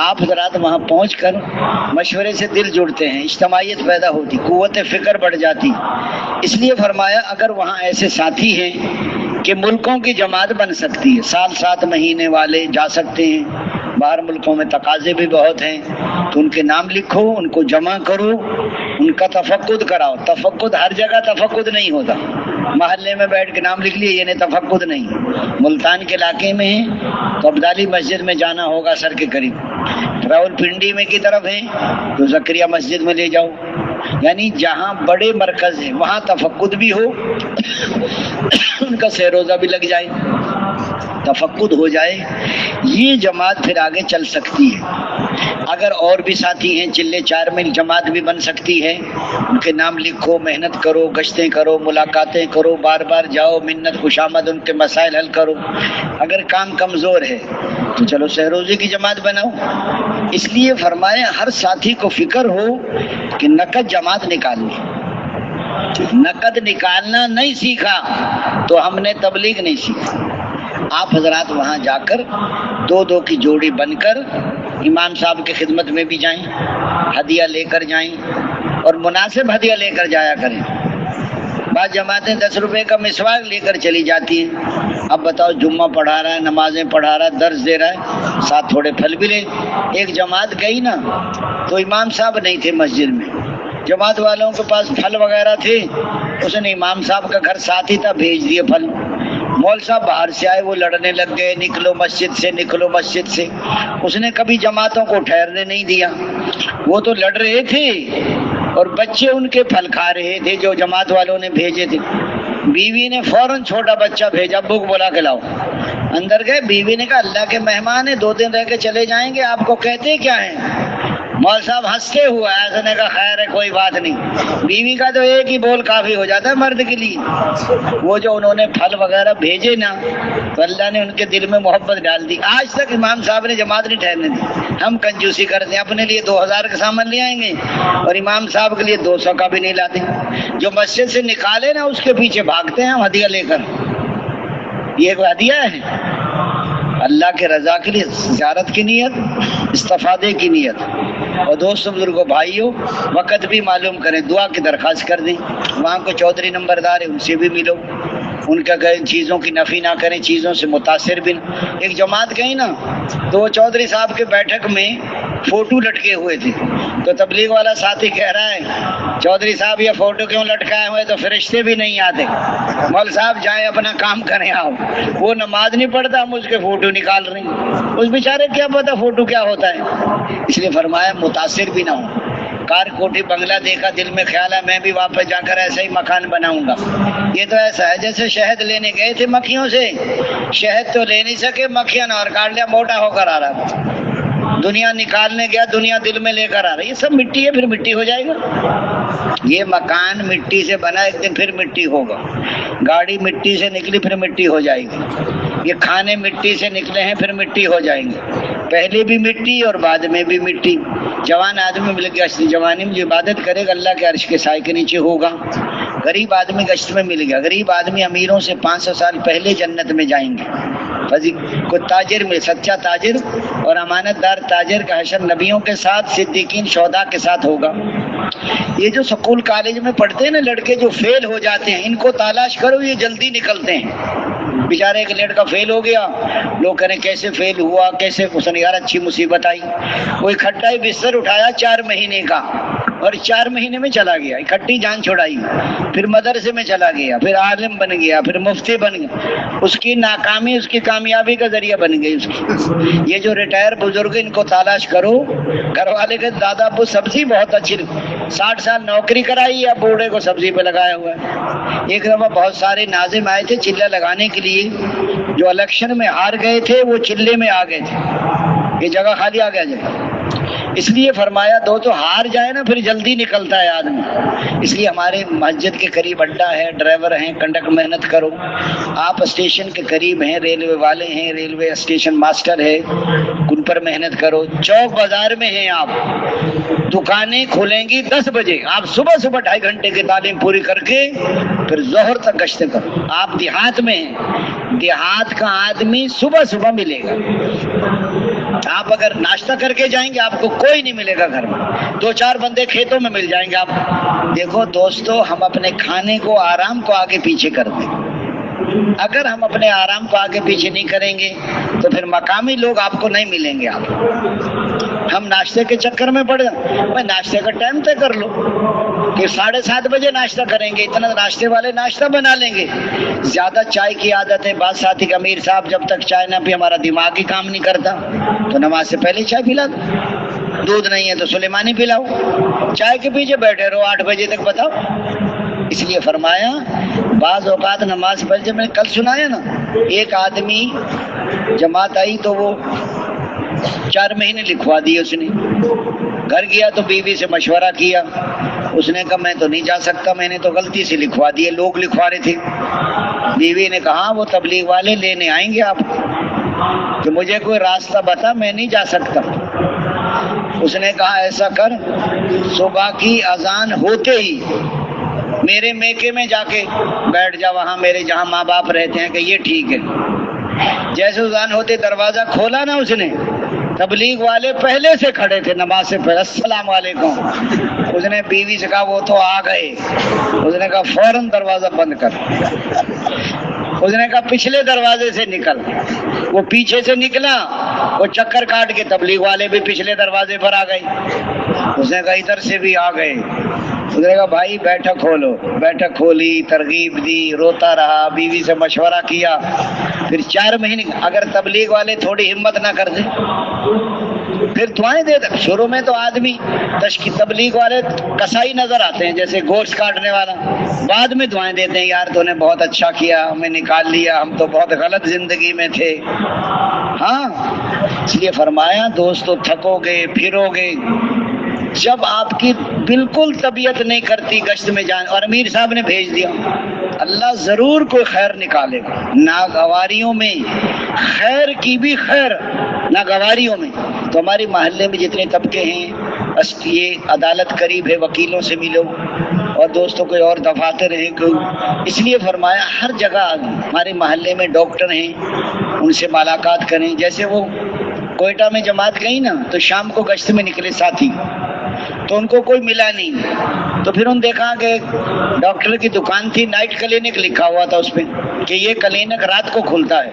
آپ حضرات وہاں پہنچ کر مشورے سے دل جڑتے ہیں، اجتماعیت پیدا ہوتی، قوت فکر بڑھ جاتی. اس لیے فرمایا اگر وہاں ایسے ساتھی ہیں کہ ملکوں کی جماعت بن سکتی ہے، 7 مہینے والے جا سکتے ہیں، باہر ملکوں میں تقاضے بھی بہت ہیں، تو ان کے نام لکھو، ان کو جمع کرو، ان کا تفقد کراؤ. تفقد ہر جگہ تفقد نہیں ہوتا، محلے میں بیٹھ کے نام لکھ لیے یہ نہیں تفقد نہیں. ملتان کے علاقے میں ہیں تو عبدالی مسجد میں جانا ہوگا سر کے قریب، راول پنڈی میں کی طرف ہیں تو زکریا مسجد میں لے جاؤ. یعنی جہاں بڑے مرکز ہیں وہاں تفقد بھی ہو، ان کا سیروزہ بھی لگ جائے، تفقد ہو جائے، یہ جماعت پھر آگے چل سکتی ہے. اگر اور بھی ساتھی ہیں چلے 4 میں جماعت بھی بن سکتی ہے. ان کے نام لکھو، محنت کرو، گشتیں کرو، ملاقاتیں کرو، بار بار جاؤ، منت خوشامد ان کے مسائل حل کرو. اگر کام کمزور ہے تو چلو سہروزے کی جماعت بناؤ. اس لیے فرمایا ہر ساتھی کو فکر ہو کہ نقد جماعت نکالنی. نقد نکالنا نہیں سیکھا تو ہم نے تبلیغ نہیں سیکھا. آپ حضرات وہاں جا کر 2 کی جوڑی بن کر امام صاحب کی خدمت میں بھی جائیں، ہدیہ لے کر جائیں، اور مناسب ہدیہ لے کر جایا کریں. بعض جماعتیں 10 روپے کا مسواک لے کر چلی جاتی ہیں. اب بتاؤ جمعہ پڑھا رہا ہے، نمازیں پڑھا رہا ہے، درس دے رہا ہے، ساتھ تھوڑے پھل بھی لے. ایک جماعت گئی نا تو امام صاحب نہیں تھے مسجد میں، جماعت والوں کے پاس پھل وغیرہ تھے، اس نے امام صاحب کا گھر ساتھ ہی تھا، بھیج دیے پھل. مول صاحب باہر سے آئے، وہ لڑنے لگ گئے، نکلو مسجد سے، نکلو مسجد سے. اس نے کبھی جماعتوں کو ٹھہرنے نہیں دیا. وہ تو لڑ رہے تھے اور بچے ان کے پھل کھا رہے تھے جو جماعت والوں نے بھیجے تھے. بیوی نے فوراً چھوٹا بچہ بھیجا، ابو کو بلا کے لاؤ. اندر گئے، بیوی نے کہا اللہ کے مہمان ہیں، 2 دن رہ کے چلے جائیں گے، آپ کو کہتے کیا ہیں؟ مول صاحب ہنستے ہوا ہے، اس نے کہا خیر ہے کوئی بات نہیں. بیوی کا تو ایک ہی بول کافی ہو جاتا ہے مرد کے لیے. وہ جو انہوں نے پھل وغیرہ بھیجے نا تو اللہ نے ان کے دل میں محبت ڈال دی. آج تک امام صاحب نے جماعت نہیں ٹھہرنے دی. ہم کنجوسی کرتے ہیں، اپنے لیے 2000 کا سامان لے آئیں گے اور امام صاحب کے لیے 200 کا بھی نہیں لاتے. جو مسجد سے نکالے نا اس کے پیچھے بھاگتے ہیں ہم ہدیہ لے کر. یہ کوئی ہدیہ ہے؟ اللہ کے رضا کے لیے زیارت کی نیت، استفادے کی نیت. اور دوستوں بزرگوں بھائیوں وقت بھی معلوم کریں، دعا کی درخواست کر دیں. وہاں کو چودھری نمبردار ہے ان سے بھی ملو، ان کا چیزوں کی نفی نہ کریں، چیزوں سے متاثر بھی. ایک جماعت گئی نا تو وہ چودھری صاحب کے بیٹھک میں فوٹو لٹکے ہوئے تھے تو تبلیغ والا ساتھی کہہ رہا ہے چودھری صاحب یہ فوٹو کیوں لٹکائے ہوئے؟ تو فرشتے بھی نہیں آتے. مول صاحب جائیں اپنا کام کریں. آپ وہ نماز نہیں پڑھتا، ہم اس کے فوٹو نکال رہے ہیں. اس بیچارے کیا پتا فوٹو کیا ہوتا ہے. اس لیے فرمایا متاثر بھی نہ ہو. کار کوٹھی بنگلہ دیکھا، دل میں خیال ہے میں بھی واپس جا کر ایسا ہی مکان بناؤں گا. یہ تو ایسا ہے جیسے شہد لینے گئے تھے مکھیوں سے، شہد تو لے نہیں سکے، مکھیاں نے اور کاٹ لیا، موٹا ہو کر آ رہا. دنیا نکالنے گیا، دنیا دل میں لے کر آ رہی. یہ سب مٹی ہے، پھر مٹی ہو جائے گا. یہ مکان مٹی سے بنا، ایک دن پھر مٹی ہوگا. گاڑی مٹی سے نکلی، پھر مٹی ہو جائے گی. یہ کھانے مٹی سے نکلے ہیں، پھر مٹی ہو جائیں گے. پہلے بھی مٹی اور بعد میں بھی مٹی. جوان آدمی مل گیا، جوانی میں جو عبادت کرے گا اللہ کے عرش کے سائے کے نیچے ہوگا. غریب آدمی گشت میں مل گیا. غریب آدمی امیروں سے 500 سال پہلے جنت میں جائیں گے. کوئی تاجر میں سچا تاجر اور امانت دار تاجر کا حشر نبیوں کے ساتھ، صدیقین شہداء کے ساتھ ہوگا. یہ جو سکول کالج میں پڑھتے ہیں نا لڑکے جو فیل ہو جاتے ہیں، ان کو تلاش کرو، یہ جلدی نکلتے ہیں. بیچارے ایک لڑکا فیل ہو گیا، لوگ کہہ رہے کیسے فیل ہوا، کیسے؟ اس نے یار اچھی مصیبت آئی. وہ اکٹھا ہی بستر اٹھایا 4 مہینے کا اور 4 مہینے میں چلا گیا. اکٹھی جان چھڑائی، پھر مدرسے میں چلا گیا، پھر عالم بن گیا، پھر مفتی بن گیا. اس کی ناکامی اس کی کامیابی کا ذریعہ بن گئی اس کی. یہ جو ریٹائر بزرگ ان کو تلاش کرو. گھر والے کے دادا ابو سبزی بہت اچھی، 60 سال نوکری کرائی یا بوڑھے کو سبزی پہ لگایا ہوا ہے. ایک دفعہ بہت سارے ناظم آئے تھے چلہ لگانے کے لیے، جو الیکشن میں ہار گئے تھے وہ چلے میں آ گئے تھے. یہ جگہ خالی آ گیا جگہ. اس لیے فرمایا دو تو ہار جائے نا پھر جلدی نکلتا ہے آدمی. اس لیے ہمارے مسجد کے قریب اڈا ہے، ڈرائیور ہیں، کنڈکٹر محنت کرو. آپ اسٹیشن کے قریب ہیں، ریلوے والے ہیں، ریلوے اسٹیشن ماسٹر ہے، ان پر محنت کرو. چوک بازار میں ہیں آپ، دکانیں کھلیں گی 10 بجے. آپ صبح 2.5 گھنٹے کی تعلیم پوری کر کے پھر ظہر تک گشتیں کرو. آپ دیہات میں ہیں، دیہات کا آدمی صبح ملے گا. آپ اگر ناشتہ کر کے جائیں گے آپ کو کوئی نہیں ملے گا گھر میں، 2-4 بندے کھیتوں میں مل جائیں گے آپ۔ دیکھو دوستو، ہم اپنے کھانے کو، آرام کو آگے پیچھے کر دیں۔ اگر ہم اپنے آرام کو آگے پیچھے نہیں کریں گے تو پھر مقامی لوگ آپ کو نہیں ملیں گے۔ آپ ہم ناشتے کے چکر میں پڑ جائیں، میں ناشتے کا ٹائم طے کر لو کہ 7:30 بجے ناشتہ کریں گے، اتنا ناشتے والے ناشتہ بنا لیں گے۔ زیادہ چائے کی عادت ہے، بعض ساتھی کا امیر صاحب جب تک چائے نہ پی ہمارا دماغ ہی کام نہیں کرتا، تو نماز سے پہلے چائے پلا دو، دودھ نہیں ہے تو سلیمانی پلاؤ، چائے کے پیچھے بیٹھے رہو 8 بجے تک، بتاؤ۔ اس لیے فرمایا بعض اوقات نماز پڑھ، جب میں نے کل سنایا نا، ایک آدمی جماعت آئی تو وہ 4 مہینے لکھوا دیے اس نے۔ گھر گیا تو بیوی سے مشورہ کیا، اس نے کہا میں تو نہیں جا سکتا، میں نے تو غلطی سے لکھوا دیے، لوگ لکھوا رہے تھے۔ بیوی نے کہا وہ تبلیغ والے لینے آئیں گے آپ کو، کہ مجھے کوئی راستہ بتا، میں نہیں جا سکتا۔ اس نے کہا ایسا کر، صبح کی اذان ہوتے ہی میرے میکے میں جا کے بیٹھ جا، وہاں میرے جہاں ماں باپ رہتے ہیں، کہ یہ ٹھیک ہے۔ جیسے اذان ہوتے دروازہ کھولا نا اس نے، تبلیغ والے پہلے سے کھڑے تھے نماز سے پہلے، السلام علیکم۔ اس نے بیوی سے کہا وہ تو آ گئے، اس نے کہا فوراً دروازہ بند کر۔ اس نے کہا پچھلے دروازے سے نکل، وہ پیچھے سے نکلا، وہ چکر کاٹ کے تبلیغ والے بھی پچھلے دروازے پر آ گئے۔ اس نے کہا ادھر سے بھی آ گئے۔ اس نے کہا بھائی بیٹھک کھولو، بیٹھک کھولی، ترغیب دی، روتا رہا، بیوی سے مشورہ کیا۔ پھر 4 مہینے اگر تبلیغ والے تھوڑی ہمت نہ کر دیں، پھر دعائیں دے دیں۔ شروع میں تو آدمی تبلیغ والے کسائی نظر آتے ہیں، جیسے گوشت کاٹنے والا، بعد میں دعائیں دیتے ہیں، یار تو نے بہت اچھا کیا، ہمیں نکال لیا، ہم تو بہت غلط زندگی میں تھے۔ ہاں، اس لیے فرمایا دوستو تھکو گے، پھرو گے، جب آپ کی بالکل طبیعت نہیں کرتی گشت میں جان، اور امیر صاحب نے بھیج دیا، اللہ ضرور کوئی خیر نکالے گا۔ ناگواریوں میں خیر کی بھی خیر، ناگواریوں میں تو ہمارے محلے میں جتنے طبقے ہیں، یہ عدالت قریب ہے، وکیلوں سے ملو، اور دوستوں کوئی اور دفاتر ہیں، اس لیے فرمایا ہر جگہ ہمارے محلے میں ڈاکٹر ہیں، ان سے ملاقات کریں۔ جیسے وہ کوئٹہ میں جماعت گئی نا، تو شام کو گشت میں نکلے ساتھی، تو ان کو کوئی ملا نہیں، تو پھر انہوں نے دیکھا کہ ڈاکٹر کی دکان تھی، نائٹ کلینک لکھا ہوا تھا اس پہ، کہ یہ کلینک رات کو کھلتا ہے۔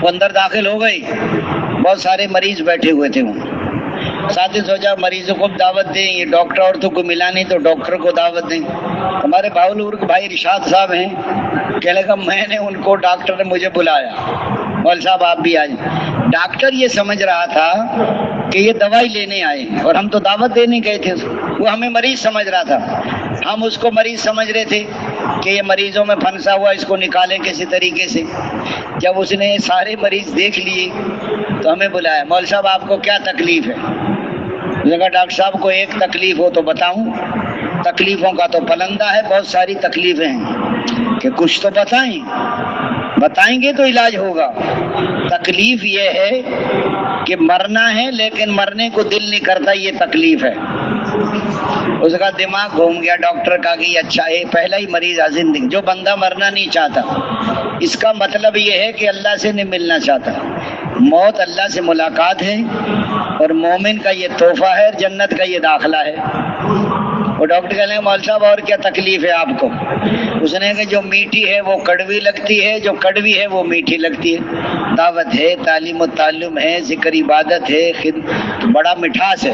وہ اندر داخل ہو گئی، بہت سارے مریض بیٹھے ہوئے تھے وہاں۔ ساتھ ہی سوچا مریضوں کو دعوت دیں، یہ ڈاکٹر عورتوں کو ملا نہیں تو ڈاکٹر کو دعوت دیں۔ ہمارے باولور کے بھائی رشاد صاحب ہیں، کہنے لگا میں نے ان کو، ڈاکٹر نے مجھے بلایا، مول صاحب آپ بھی آئیں۔ ڈاکٹر یہ سمجھ رہا تھا کہ یہ دوائی لینے آئے ہیں، اور ہم تو دعوت دینے گئے تھے، وہ ہمیں مریض سمجھ رہا تھا، ہم اس کو مریض سمجھ رہے تھے کہ یہ مریضوں میں پھنسا ہوا، اس کو نکالیں کسی طریقے سے۔ جب اس نے سارے مریض دیکھ لیے تو ہمیں بلایا، مول صاحب آپ کو کیا تکلیف ہے؟ اس نے کہا ڈاکٹر صاحب کو ایک تکلیف ہو تو بتاؤں؟ تکلیفوں کا تو پلندہ ہے، بہت ساری تکلیفیں ہیں، کہ کچھ تو بتائیں گے تو علاج ہوگا۔ تکلیف یہ ہے کہ مرنا ہے لیکن مرنے کو دل نہیں کرتا، یہ تکلیف ہے۔ اس کا دماغ گھوم گیا ڈاکٹر کا کہ یہ اچھا ہے، پہلا ہی مریض ہے زندگی، جو بندہ مرنا نہیں چاہتا، اس کا مطلب یہ ہے کہ اللہ سے نہیں ملنا چاہتا۔ موت اللہ سے ملاقات ہے، اور مومن کا یہ تحفہ ہے، جنت کا یہ داخلہ ہے۔ وہ ڈاکٹر کہنے لگے مول صاحب اور کیا تکلیف ہے آپ کو؟ اس نے کہا جو میٹھی ہے وہ کڑوی لگتی ہے، جو کڑوی ہے وہ میٹھی لگتی ہے۔ دعوت ہے، تعلیم و تعلم ہے، ذکر عبادت ہے، بڑا مٹھاس ہے،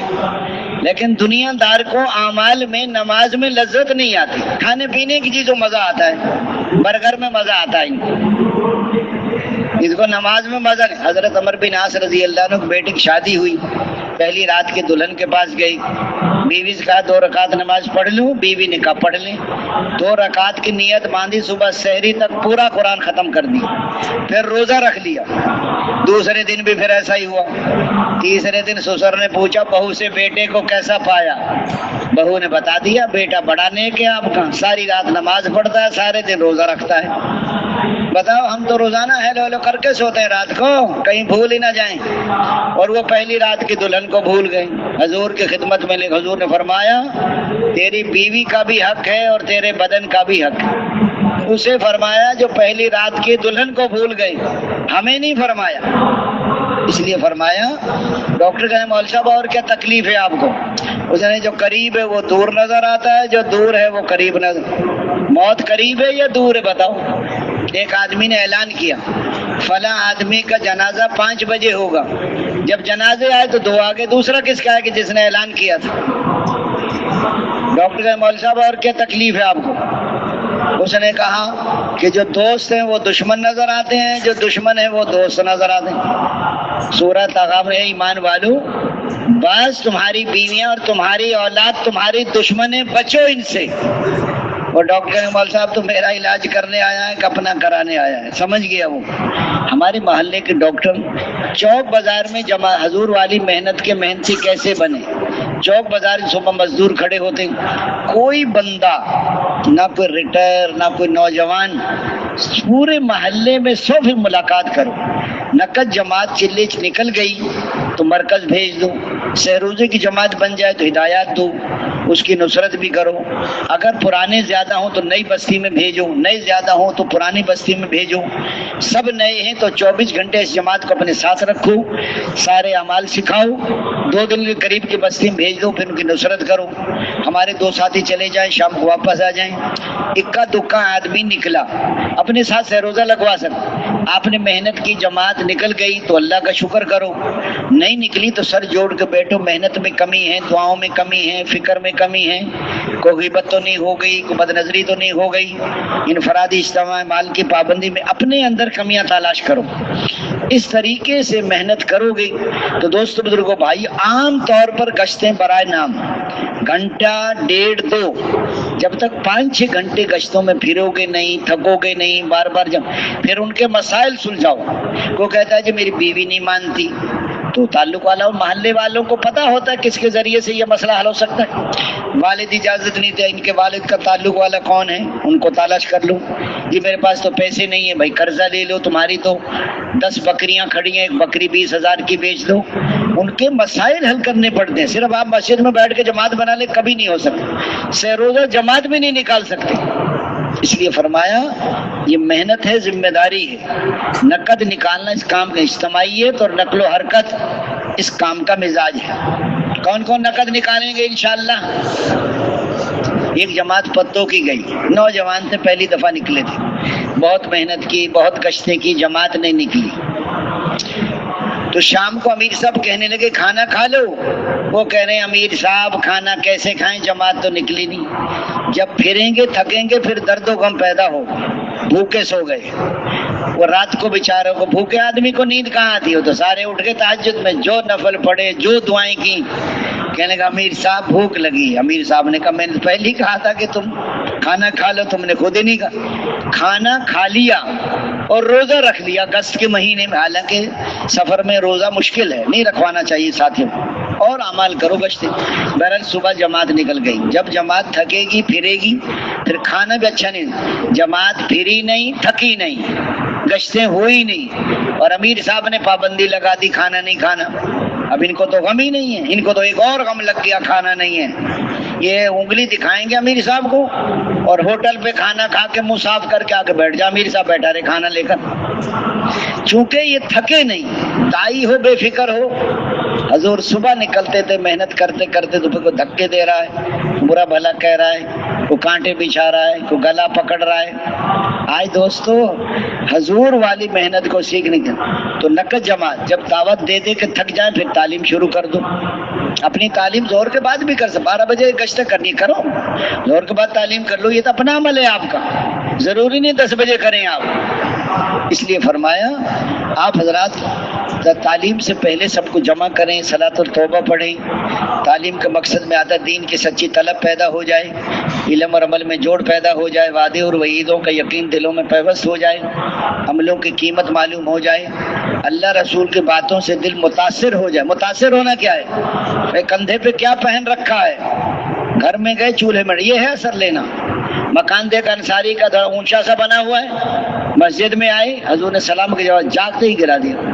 لیکن دنیا دار کو اعمال میں، نماز میں لذت نہیں آتی۔ کھانے پینے کی چیزوں مزہ آتا ہے، برگر میں مزہ آتا ہے، اس کو نماز میں مزہ نہیں۔ حضرت عمر بن عاص رضی اللہ عنہ کی بیٹی کی شادی ہوئی، پہلی رات کے دلہن کے پاس گئی، بیوی سے کہا 2 رکعت نماز پڑھ لوں؟ بیوی نے کہا پڑھ لیں۔ 2 رکعت کی نیت باندھی، صبح سحری تک پورا قرآن ختم کر دیا، پھر روزہ رکھ لیا۔ دوسرے دن بھی پھر ایسا ہی ہوا۔ تیسرے دن سسر نے پوچھا بہو سے بیٹے کو کیسا پایا؟ بہو نے بتا دیا بیٹا بڑا نیک ہے آپ کا، ساری رات نماز پڑھتا ہے، سارے دن روزہ رکھتا ہے۔ بتاؤ ہم تو روزانہ ہیلو ہیلو کر کے سوتے ہیں رات کو، کہیں بھول ہی نہ جائیں، اور وہ پہلی رات کی دلہن کو بھول گئی۔ حضور کی خدمت میں حضور نے فرمایا تیری بیوی کا بھی حق ہے اور تیرے بدن کا بھی حق ہے۔ اسے فرمایا جو پہلی رات کی دلہن کو بھول گئی، ہمیں نہیں فرمایا۔ اس لیے فرمایا ڈاکٹر کہنے مول صاحب اور کیا تکلیف ہے آپ کو؟ اس نے جو قریب ہے وہ دور نظر آتا ہے، جو دور ہے وہ قریب نظر، موت قریب ہے یا دور ہے بتاؤ؟ ایک آدمی نے اعلان کیا فلاں آدمی کا جنازہ 5 بجے ہوگا، جب جنازے آئے تو 2 آگے، دوسرا کس کا ہے کہ جس نے اعلان کیا تھا؟ ڈاکٹر کہنے مول صاحب اور کیا تکلیف ہے آپ کو؟ اس نے کہا کہ جو دوست ہیں وہ دشمن نظر آتے ہیں، جو دشمن ہیں وہ دوست نظر آتے ہیں۔ سورہ تغابن ہے ایمان والو، بس تمہاری بیویاں اور تمہاری اولاد تمہاری دشمن ہیں، بچو ان سے۔ اور ڈاکٹر مول صاحب تو میرا علاج کرنے آیا ہے کہ اپنا کرانے آیا ہے، سمجھ گیا وہ۔ ہمارے محلے کے ڈاکٹر چوک بازار میں جمع، حضور والی محنت کے محنتی کیسے بنے؟ چوک بازار صبح مزدور کھڑے ہوتے، کوئی بندہ نہ کوئی ریٹائر نہ کوئی نوجوان، پورے محلے میں 100 ملاقات کرو، نقد جماعت چلے نکل گئی تو مرکز بھیج دو، سہروزے کی جماعت بن جائے تو ہدایات دو، اس کی نصرت بھی کرو، اگر پرانے زیادہ ہوں تو نئی بستی میں بھیجو، نئے زیادہ ہوں تو پرانی بستی میں بھیجو، سب نئے ہیں تو 24 گھنٹے اس جماعت کو اپنے ساتھ رکھو، سارے اعمال سکھاؤ، 2 دن کے قریب کی بستی میں بھیج دو، پھر ان کی نصرت کرو۔ ہمارے 2 ساتھی چلے جائیں، شام کو واپس آ جائیں، اکا دکا آدمی نکلا اپنے ساتھ سہروزہ لگوا سکتا، آپ نے محنت کی، جماعت نکل گئی تو اللہ کا شکر کرو، نہیں نکلی تو سر جوڑ کے بیٹھو، محنت میں کمی ہے، دعاؤں میں کمی ہے، فکر میں کمی ہے، کوئی غیبت تو نہیں ہو گئی، کوئی بد نظری تو نہیں ہو گئی، انفرادی اجتماع، مال کی پابندی میں اپنے اندر کمیاں تلاش کرو۔ اس طریقے سے محنت کرو گے تو دوستو بزرگوں بھائی، عام طور پر گشتیں برائے نام گھنٹہ 1.5-2، جب تک 5-6 گھنٹے گشتوں میں پھرو گے نہیں، تھکو گے نہیں، بار بار جب پھر ان کے مسائل سلجھاؤ۔ وہ کہتا ہے جی میری بیوی نہیں مانتی، تو تعلق والا محلے والوں کو پتا ہوتا ہے کس کے ذریعے سے یہ مسئلہ حل ہو سکتا ہے، والد اجازت نہیں دے، ان کے والد کا تعلق والا کون ہے ان کو تلاش کر لو، جی میرے پاس تو پیسے نہیں ہیں، بھائی قرضہ لے لو، تمہاری تو 10 بکریاں کھڑی ہیں، ایک بکری 20,000 کی بیچ دو، ان کے مسائل حل کرنے پڑتے ہیں۔ صرف آپ مسجد میں بیٹھ کے جماعت بنا لے کبھی نہیں ہو سکتا، سہروزہ جماعت بھی نہیں نکال سکتے، اس لیے فرمایا یہ محنت ہے، ذمہ داری ہے، نقد نکالنا اس کام کا، اجتماعیت اور نقل و حرکت اس کام کا مزاج ہے۔ کون کون نقد نکالیں گے انشاءاللہ؟ ایک جماعت پتوں کی گئی، نوجوان تھے، پہلی دفعہ نکلے تھے، بہت محنت کی، بہت کشتیں کی، جماعت نہیں نکلی، تو شام کو امیر صاحب کہنے لگے کھانا کھا لو، وہ کہہ رہے ہیں امیر صاحب کھانا کیسے کھائیں، جماعت تو نکلی نہیں، جب پھریں گے تھکیں گے پھر درد و غم پیدا ہو، بھوکے سو گئے، وہ رات کو بیچاروں کو، بھوکے آدمی کو نیند کہاں آتی ہو، تو سارے اٹھ گئے تہجد میں، جو نفل پڑے، جو دعائیں کی، کہنے کا امیر صاحب بھوک لگی، امیر صاحب نے کہا میں نے پہلے ہی کہا تھا کہ تم کھانا کھا لو، تم نے خود ہی نہیں کہا، کھانا کھا لیا اور روزہ رکھ لیا اگست کے مہینے میں، حالانکہ سفر میں روزہ مشکل ہے، نہیں رکھوانا چاہیے ساتھیوں، اور اعمال کرو گشتے۔ بہرحال صبح جماعت نکل گئی، جب جماعت تھکے گی پھرے گی پھر کھانا بھی اچھا نہیں، جماعت پھری نہیں، تھکی نہیں، گشتیں ہوئی نہیں، اور امیر صاحب نے پابندی لگا دی کھانا نہیں کھانا، اب ان کو تو غم ہی نہیں ہے، ان کو تو ایک اور غم لگ گیا کھانا نہیں ہے، یہ انگلی دکھائیں گے امیر صاحب کو، اور ہوٹل پہ کھانا کھا کے منہ صاف کر کے آگے بیٹھ جا، امیر صاحب بیٹھا رہے کھانا لے کر، چونکہ یہ تھکے نہیں، دائی ہو بے فکر ہو۔ حضور صبح نکلتے تھے، محنت کرتے کرتے تو کوئی دھکے دے رہا ہے، برا بھلا کہہ رہا ہے، کوئی کانٹے بچھا رہا ہے، کوئی گلا پکڑ رہا ہے، آج دوستو حضور والی محنت کو سیکھنے کے تو نقد جماعت، جب دعوت دے دے کہ تھک جائیں پھر تعلیم شروع کر دو، اپنی تعلیم زور کے بعد بھی کر سکتے، 12 بجے گشت کرنی کرو، زور کے بعد تعلیم کر لو، یہ تو اپنا عمل ہے آپ کا، ضروری نہیں 10 بجے کریں آپ۔ اس لیے فرمایا آپ حضرات تعلیم سے پہلے سب کو جمع کریں، صلاۃ التوبہ پڑھیں، تعلیم کے مقصد میں آتا دین کی سچی طلب پیدا ہو جائے، علم اور عمل میں جوڑ پیدا ہو جائے، وعدے اور وعیدوں کا یقین دلوں میں پیوست ہو جائے، عملوں کی قیمت معلوم ہو جائے، اللہ رسول کی باتوں سے دل متاثر ہو جائے۔ متاثر ہونا کیا ہے؟ کندھے پہ کیا پہن رکھا ہے، گھر میں گئے چولہے میں، یہ ہے اثر لینا۔ مکان دیکھ انصاری کا اونچا سا بنا ہوا ہے، مسجد میں آئے، حضور نے سلام کے جواب جاگتے ہی گرا دیا۔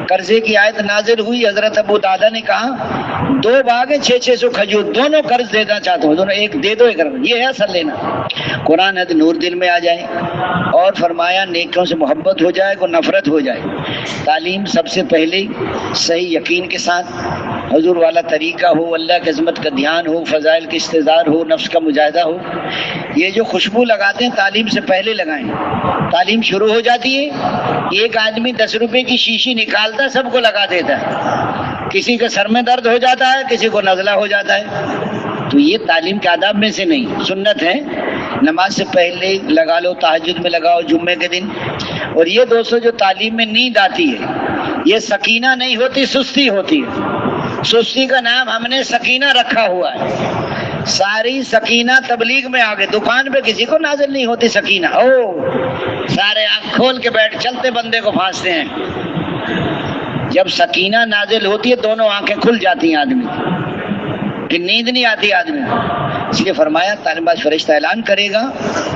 قرضے کی آیت نازل ہوئی، حضرت ابو دادا نے کہا 2 باغ ہیں، 600 کھجور، دونوں قرض دینا چاہتا ہوں، دونوں ایک دے دو، ایک یہ ہے اثر لینا۔ قرآن حد نور دل میں آ جائے، اور فرمایا نیکیوں سے محبت ہو جائے، کو نفرت ہو جائے۔ تعلیم سب سے پہلے صحیح یقین کے ساتھ حضور والا طریقہ ہو، اللہ کی عظمت کا دھیان ہو، فضائل کی استحضار ہو، نفس کا مجاہدہ ہو۔ یہ جو خوشبو لگاتے ہیں تعلیم سے پہلے لگائیں۔ تعلیم شروع ہو جاتی ہے، ایک آدمی 10 روپے کی شیشی نکالتا ہے، سب کو لگا دیتا ہے، کسی کے سر میں درد ہو جاتا ہے، کسی کو نزلہ ہو جاتا ہے۔ تو یہ تعلیم کے آداب میں سے نہیں، سنت ہے۔ نماز سے پہلے لگا لو، تہجد میں لگاؤ، جمعے کے دن۔ اور یہ دوستو جو تعلیم میں نیند آتی ہے، یہ سکینہ نہیں ہوتی، سستی ہوتی ہے۔ سستی کا نام ہم نے سکینہ رکھا ہوا ہے۔ ساری سکینہ تبلیغ میں آگے، دکان پہ کسی کو نازل نہیں ہوتی سکینہ۔ او سارے آنکھ کھول کے بیٹھ، چلتے بندے کو پھانستے ہیں۔ جب سکینہ نازل ہوتی ہے دونوں آنکھیں کھل جاتی ہیں آدمی، پھر نیند نہیں آتی آدمی۔ اس لیے فرمایا تعلیم باز فرشتہ اعلان کرے گا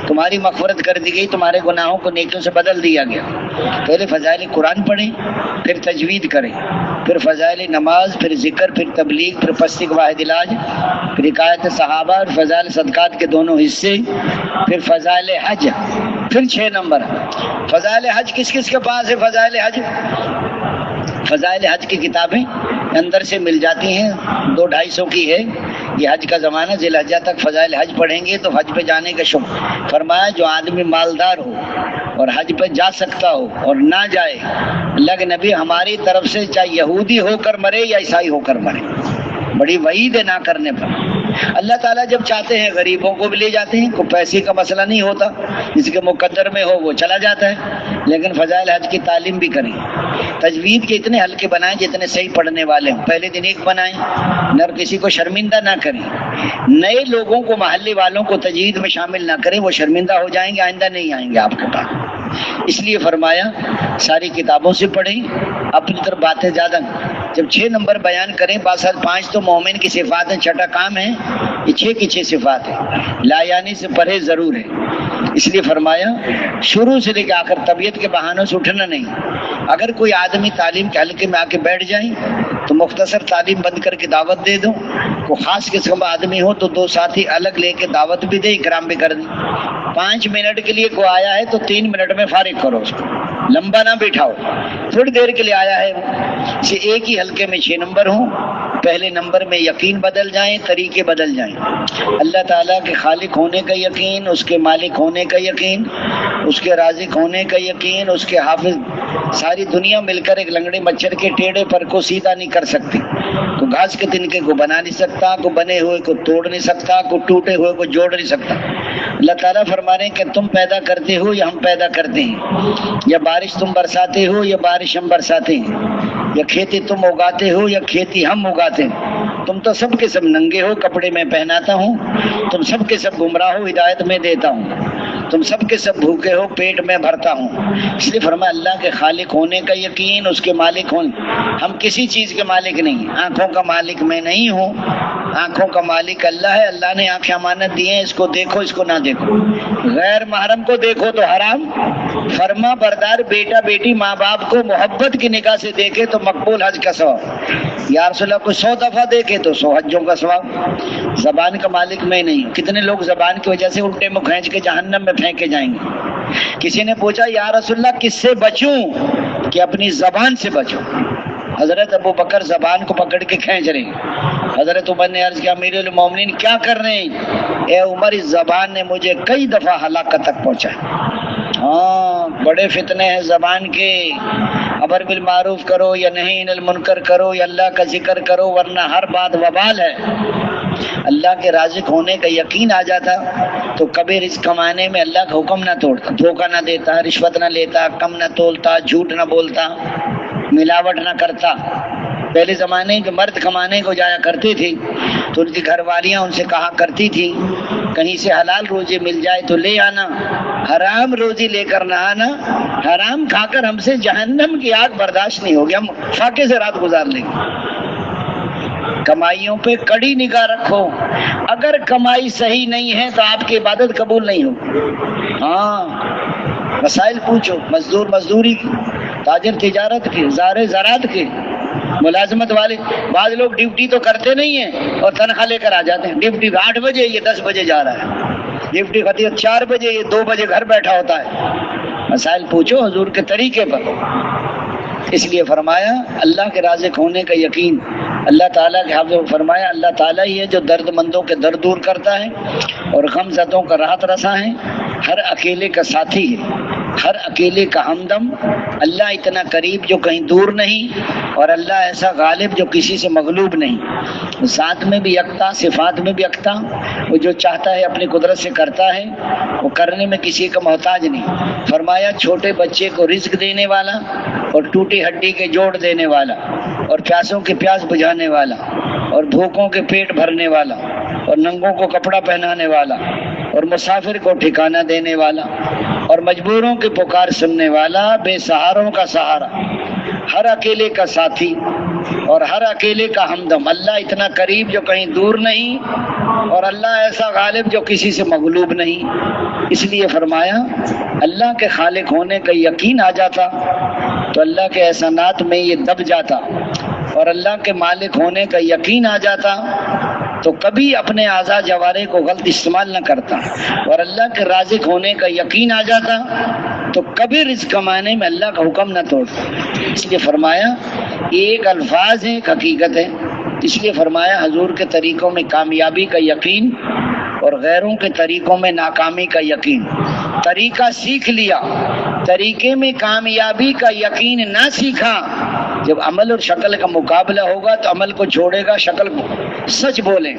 تمہاری مغفرت کر دی گئی، تمہارے گناہوں کو نیکیوں سے بدل دیا گیا۔ پہلے فضائل قرآن پڑھیں، پھر تجوید کریں، پھر فضائل نماز، پھر ذکر، پھر تبلیغ، پھر پستی کا واحد علاج، پھر حکایت صحابہ، اور فضائل صدقات کے دونوں حصے، پھر فضائل حج، پھر 6 نمبر۔ فضائل حج کس کس کے پاس ہے؟ فضائل حج، فضائل حج کی کتابیں اندر سے مل جاتی ہیں، 200-250 کی ہے۔ یہ حج کا زمانہ، ذی الحجہ تک فضائل حج پڑھیں گے تو حج پہ جانے کا شوق۔ فرمایا جو آدمی مالدار ہو اور حج پہ جا سکتا ہو اور نہ جائے، اللہ کے نبی ہماری طرف سے چاہے یہودی ہو کر مرے یا عیسائی ہو کر مرے، بڑی وعید ہے نہ کرنے پر۔ اللہ تعالیٰ جب چاہتے ہیں غریبوں کو بھی لے جاتے ہیں، کوئی پیسے کا مسئلہ نہیں ہوتا، جس کے مقدر میں ہو وہ چلا جاتا ہے۔ لیکن فضائل حج کی تعلیم بھی کریں۔ تجوید کے اتنے ہلکے بنائیں جتنے صحیح پڑھنے والے ہوں، پہلے دن ایک بنائیں، نہ کسی کو شرمندہ نہ کریں۔ نئے لوگوں کو، محلے والوں کو تجوید میں شامل نہ کریں، وہ شرمندہ ہو جائیں گے، آئندہ نہیں آئیں گے آپ کے پاس۔ اس لیے فرمایا ساری کتابوں سے پڑھیں، اپنی طرف باتیں زیادہ۔ جب 6 نمبر بیان کریں، 5 تو مومن کی صفات ہیں، 6 کام ہے، یہ 6 کی 6 صفات ہیں۔ لا یعنی سے پرہیز ضرور ہے۔ اس لیے فرمایا شروع سے لے کے آخر طبیعت کے بہانوں سے اٹھنا نہیں۔ اگر کوئی آدمی تعلیم کے حلقے میں آ کے بیٹھ جائیں تو مختصر تعلیم بند کر کے دعوت دے دو۔ کوئی خاص قسم کا آدمی ہو تو 2 ساتھی الگ لے کے دعوت بھی دے، اکرام بھی کر دیں۔ 5 منٹ کے لیے کوئی آیا ہے تو 3 منٹ میں فارغ کرو اس کو، لمبا نہ بٹھاؤ، تھوڑی دیر کے لیے آیا ہے وہ۔ اسے ایک ہی حلقے میں 6 نمبر ہوں، پہلے نمبر میں یقین بدل جائیں، طریقے بدل جائیں۔ اللہ تعالیٰ کے خالق ہونے کا یقین، اس کے مالک ہونے کا یقین، اس کے رازق ہونے کا یقین، اس کے حافظ۔ ساری دنیا مل کر ایک لنگڑے مچھر کے ٹیڑھے پر کو سیدھا نہیں کر سکتی، کو گھاس کے تنکے کو بنا نہیں سکتا، کو بنے ہوئے کو توڑ نہیں سکتا، کو ٹوٹے ہوئے کو جوڑ نہیں سکتا۔ اللہ تعالیٰ فرما رہے ہیں کہ تم پیدا کرتے ہو یا ہم پیدا کرتے ہیں، یا بارش تم برساتے ہو یا بارش ہم برساتے ہیں، یا کھیتی تم اگاتے ہو یا کھیتی ہم اگاتے ہیں۔ تم تو سب کے سب ننگے ہو، کپڑے میں پہناتا ہوں، تم سب کے سب گمراہ ہو، ہدایت میں دیتا ہوں، تم سب کے سب بھوکے ہو، پیٹ میں بھرتا ہوں۔ اس لیے فرمایا اللہ کے خالق ہونے کا یقین، اس کے مالک ہونے۔ ہم کسی چیز کے مالک نہیں، آنکھوں کا مالک میں نہیں ہوں، آنکھوں کا مالک اللہ ہے۔ اللہ نے آنکھیں امانت دی ہیں، اس کو دیکھو، اس کو نہ دیکھو۔ غیر محرم کو دیکھو تو حرام، فرما بردار بیٹا بیٹی ماں باپ کو محبت کی نگاہ سے دیکھے تو مقبول حج کا ثواب۔ یا رسول اللہ کو 100 دفعہ دیکھے تو 100 حجوں کا ثواب۔ زبان کا مالک میں نہیں ہوں۔ کتنے لوگ زبان کی وجہ سے الٹے منہ کھینچ کے جہنم میں پھینکے جائیں گے۔ کسی نے پوچھا یا رسول اللہ کس سے بچوں؟ کہ اپنی زبان سے بچو۔ حضرت ابو بکر زبان کو پکڑ کے کھینچ رہے ہیں۔ حضرت عمر نے عرض کیا امیر المومنین کیا کر رہے ہیں؟ اے عمر اس زبان نے مجھے کئی دفعہ ہلاکت تک پہنچایا۔ ہاں بڑے فتنے ہیں زبان کے، امر بالمعروف کرو یا نہی عن المنکر کرو یا اللہ کا ذکر کرو، ورنہ ہر بات وبال ہے۔ اللہ کے رازق ہونے کا یقین آ جاتا تو کبھی رزق کمانے میں اللہ کا حکم نہ توڑتا، دھوکہ نہ دیتا، رشوت نہ لیتا، کم نہ تولتا، جھوٹ نہ بولتا، ملاوٹ نہ کرتا۔ پہلے زمانے کے مرد کمانے کو جایا کرتے تھے تو ان کی گھر والیاں ان سے کہا کرتی تھی کہیں سے حلال روزی مل جائے تو لے آنا، حرام روزی لے کر نہ آنا، حرام کھا کر ہم سے جہنم کی آگ برداشت نہیں ہوگی، ہم فاقے سے رات گزار لیں گے۔ کمائیوں پہ کڑی نگاہ رکھو، اگر کمائی صحیح نہیں ہے تو آپ کی عبادت قبول نہیں ہوگی۔ ہاں مسائل پوچھو، مزدور مزدوری کی، تاجر تجارت کی، زارع زراعت کی، ملازمت والے۔ بعض لوگ ڈیوٹی تو کرتے نہیں ہیں اور تنخواہ لے کر آ جاتے ہیں، ڈیوٹی 8 بجے، یہ 10 بجے جا رہا ہے۔ ڈیوٹی خطیب 4 بجے، یہ 2 بجے گھر بیٹھا ہوتا ہے۔ مسائل پوچھو حضور کے طریقے پر۔ اس لیے فرمایا اللہ کے رازق ہونے کا یقین، اللہ تعالیٰ کے حافظ فرمایا اللہ تعالیٰ ہی ہے جو درد مندوں کے درد دور کرتا ہے اور غم زدوں کا راحت رساں ہے، ہر اکیلے کا ساتھی ہے، ہر اکیلے کا ہمدم۔ اللہ اتنا قریب جو کہیں دور نہیں، اور اللہ ایسا غالب جو کسی سے مغلوب نہیں، ذات میں بھی یکتا، صفات میں بھی یکتا۔ وہ جو چاہتا ہے اپنی قدرت سے کرتا ہے، وہ کرنے میں کسی کا محتاج نہیں۔ فرمایا چھوٹے بچے کو رزق دینے والا اور ٹوٹی ہڈی کے جوڑ دینے والا اور پیاسوں کی پیاس بجھانے والا اور بھوکوں کے پیٹ بھرنے والا اور ننگوں کو کپڑا پہنانے والا اور مسافر کو ٹھکانہ دینے والا اور مجبوروں کی پکار سننے والا، بے سہاروں کا سہارا، ہر اکیلے کا ساتھی اور ہر اکیلے کا ہمدم۔ اللہ اتنا قریب جو کہیں دور نہیں، اور اللہ ایسا غالب جو کسی سے مغلوب نہیں۔ اس لیے فرمایا اللہ کے خالق ہونے کا یقین آ جاتا تو اللہ کے احسانات میں یہ دب جاتا، اور اللہ کے مالک ہونے کا یقین آ جاتا تو کبھی اپنے اعضاء جوارح کو غلط استعمال نہ کرتا، اور اللہ کے رازق ہونے کا یقین آ جاتا تو کبھی رزق کمانے میں اللہ کا حکم نہ توڑتا۔ اس لیے فرمایا یہ ایک الفاظ ہے، ایک حقیقت ہے۔ اس لیے فرمایا حضور کے طریقوں میں کامیابی کا یقین اور غیروں کے طریقوں میں ناکامی کا یقین۔ طریقہ سیکھ لیا، طریقے میں کامیابی کا یقین نہ سیکھا۔ جب عمل اور شکل کا مقابلہ ہوگا تو عمل کو چھوڑے گا، شکل کو۔ سچ بولیں۔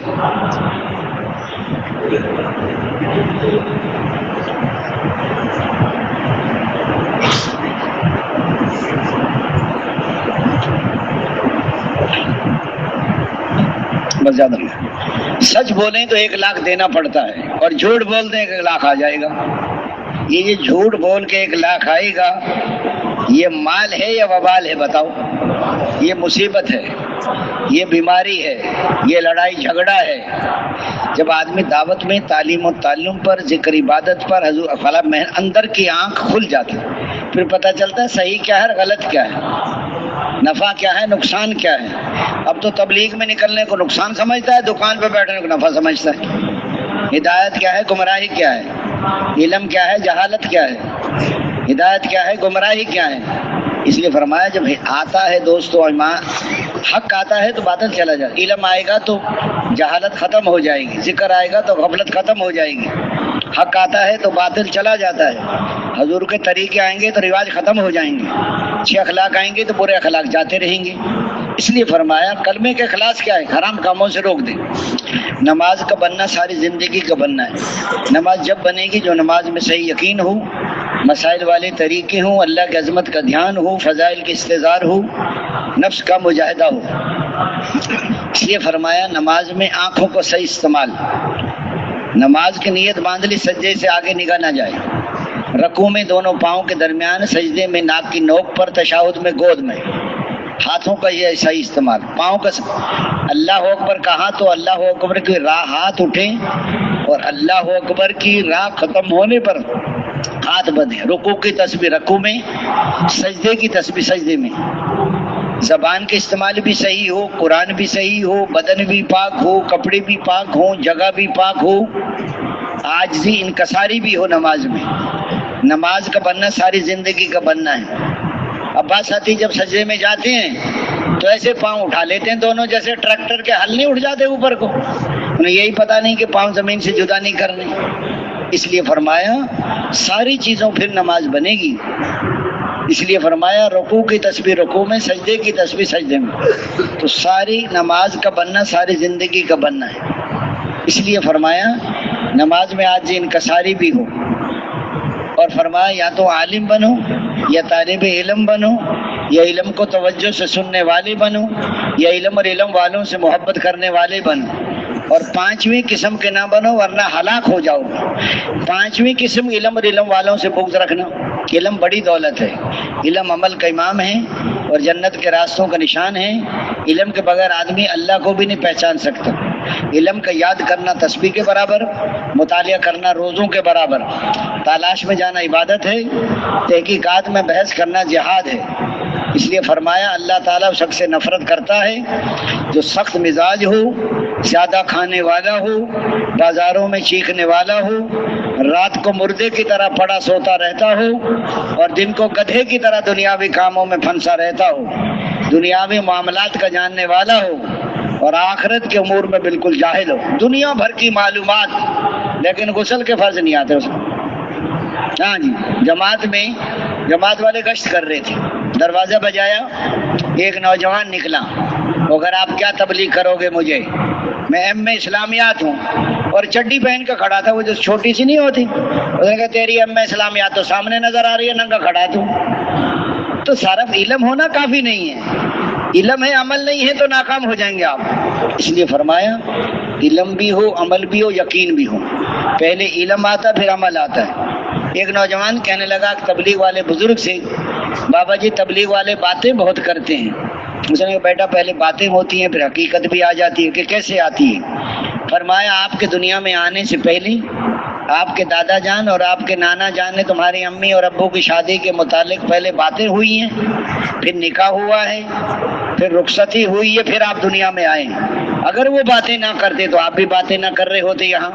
بس زیادہ نہیں، سچ بولیں تو 1 لاکھ دینا پڑتا ہے، اور جھوٹ بول دیں 1 لاکھ آ جائے گا۔ یہ جھوٹ بول کے 1 لاکھ آئے گا، یہ مال ہے یا وبال ہے بتاؤ؟ یہ مصیبت ہے، یہ بیماری ہے، یہ لڑائی جھگڑا ہے۔ جب آدمی دعوت میں تعلیم و تعلم پر، ذکر عبادت پر، حضور فلاں اندر کی آنکھ کھل جاتی، پھر پتہ چلتا ہے صحیح کیا ہے، غلط کیا ہے، نفع کیا ہے، نقصان کیا ہے۔ اب تو تبلیغ میں نکلنے کو نقصان سمجھتا ہے، دکان پہ بیٹھنے کو نفع سمجھتا ہے۔ ہدایت کیا ہے، گمراہی کیا ہے، علم کیا ہے، جہالت کیا ہے، ہدایت کیا ہے، گمراہی کیا ہے۔ اس لیے فرمایا جب آتا ہے دوستو ایمان، حق آتا ہے تو باطل چلا جائے، علم آئے گا تو جہالت ختم ہو جائے گی، ذکر آئے گا تو غفلت ختم ہو جائے گی، حق آتا ہے تو باطل چلا جاتا ہے، حضور کے طریقے آئیں گے تو رواج ختم ہو جائیں گے، اچھے اخلاق آئیں گے تو برے اخلاق جاتے رہیں گے۔ اس لیے فرمایا کلمے کے اخلاص کیا ہے، حرام کاموں سے روک دیں۔ نماز کا بننا ساری زندگی کا بننا ہے۔ نماز جب بنے گی جو نماز میں صحیح یقین ہو، مسائل والے طریقے ہوں، اللہ کی عظمت کا دھیان ہو، فضائل کی استحضار ہو، نفس کا مجاہدہ ہو۔ اس لیے فرمایا نماز میں آنکھوں کو صحیح استعمال، نماز کی نیت باندھ لی، سجدے سے آگے نگاہ نہ جائے، رکوع میں دونوں پاؤں کے درمیان، سجدے میں ناک کی نوک پر، تشہد میں گود میں، ہاتھوں کا یہ صحیح استعمال، پاؤں کا اللہ اکبر کہا تو اللہ اکبر کی راہ ہاتھ اٹھیں، اور اللہ اکبر کی راہ ختم ہونے پر ہاتھ بندھیں، رکوع کی تسبیح رکوع میں، سجدے کی تسبیح سجدے میں، زبان کے استعمال بھی صحیح ہو، قرآن بھی صحیح ہو، بدن بھی پاک ہو، کپڑے بھی پاک ہوں، جگہ بھی پاک ہو، عاجزی انکساری بھی ہو نماز میں۔ نماز کا بننا ساری زندگی کا بننا ہے۔ اب بعض ساتھی جب سجدے میں جاتے ہیں تو ایسے پاؤں اٹھا لیتے ہیں دونوں، جیسے ٹریکٹر کے ہل نہیں اٹھ جاتے اوپر کو، انہیں یہی پتہ نہیں کہ پاؤں زمین سے جدا نہیں کرنے۔ اس لیے فرمایا ساری چیزوں پھر نماز بنے گی۔ اس لیے فرمایا رکوع کی تسبیح رکوع میں، سجدے کی تسبیح سجدے میں، تو ساری نماز کا بننا ساری زندگی کا بننا ہے۔ اس لیے فرمایا نماز میں عاجزی انکساری بھی ہو، اور فرمایا یا تو عالم بنو یا طالب علم بنو، یا علم کو توجہ سے سننے والے بنو، یا علم اور علم والوں سے محبت کرنے والے بنو، اور 5ویں قسم کے نہ بنو ورنہ ہلاک ہو جاؤ۔ 5ویں قسم علم اور علم والوں سے بغض رکھنا۔ علم بڑی دولت ہے، علم عمل کا امام ہے اور جنت کے راستوں کا نشان ہے۔ علم کے بغیر آدمی اللہ کو بھی نہیں پہچان سکتا۔ علم کا یاد کرنا تسبیح کے برابر، مطالعہ کرنا روزوں کے برابر، تلاش میں جانا عبادت ہے، تحقیقات میں بحث کرنا جہاد ہے۔ اس لیے فرمایا اللہ تعالیٰ اس شخص سے نفرت کرتا ہے جو سخت مزاج ہو، زیادہ کھانے والا ہو، بازاروں میں چیخنے والا ہو، رات کو مردے کی طرح پڑا سوتا رہتا ہو اور دن کو گدھے کی طرح دنیاوی کاموں میں پھنسا رہتا ہو، دنیاوی معاملات کا جاننے والا ہو اور آخرت کے امور میں بالکل جاہل ہو، دنیا بھر کی معلومات لیکن غسل کے فرض نہیں آتے اس کو۔ ہاں جی، جماعت والے گشت کر رہے تھے، دروازہ بجایا، ایک نوجوان نکلا، وہ اگر آپ کیا تبلیغ کرو گے مجھے، میں ایم اسلامیات ہوں، اور چڈی پہن کے کھڑا تھا، وہ جو چھوٹی سی نہیں ہوتی، اس نے کہا تیری ایم اسلامیات تو سامنے نظر آ رہی ہے، ننگا کھڑا تو صرف علم ہونا کافی نہیں ہے، علم ہے عمل نہیں ہے تو ناکام ہو جائیں گے آپ۔ اس لیے فرمایا علم بھی ہو، عمل بھی ہو، یقین بھی ہو، پہلے علم آتا پھر عمل آتا ہے۔ ایک نوجوان کہنے لگا تبلیغ والے بزرگ سے، بابا جی تبلیغ والے باتیں بہت کرتے ہیں۔ اس نے کہا بیٹا پہلے باتیں ہوتی ہیں پھر حقیقت بھی آ جاتی ہے، کہ کیسے آتی ہے؟ فرمایا آپ کے دنیا میں آنے سے پہلے آپ کے دادا جان اور آپ کے نانا جان نے تمہاری امی اور ابو کی شادی کے متعلق پہلے باتیں ہوئی ہیں، پھر نکاح ہوا ہے، پھر رخصتی ہوئی ہے، پھر آپ دنیا میں آئے ہیں۔ اگر وہ باتیں نہ کرتے تو آپ بھی باتیں نہ کر رہے ہوتے یہاں۔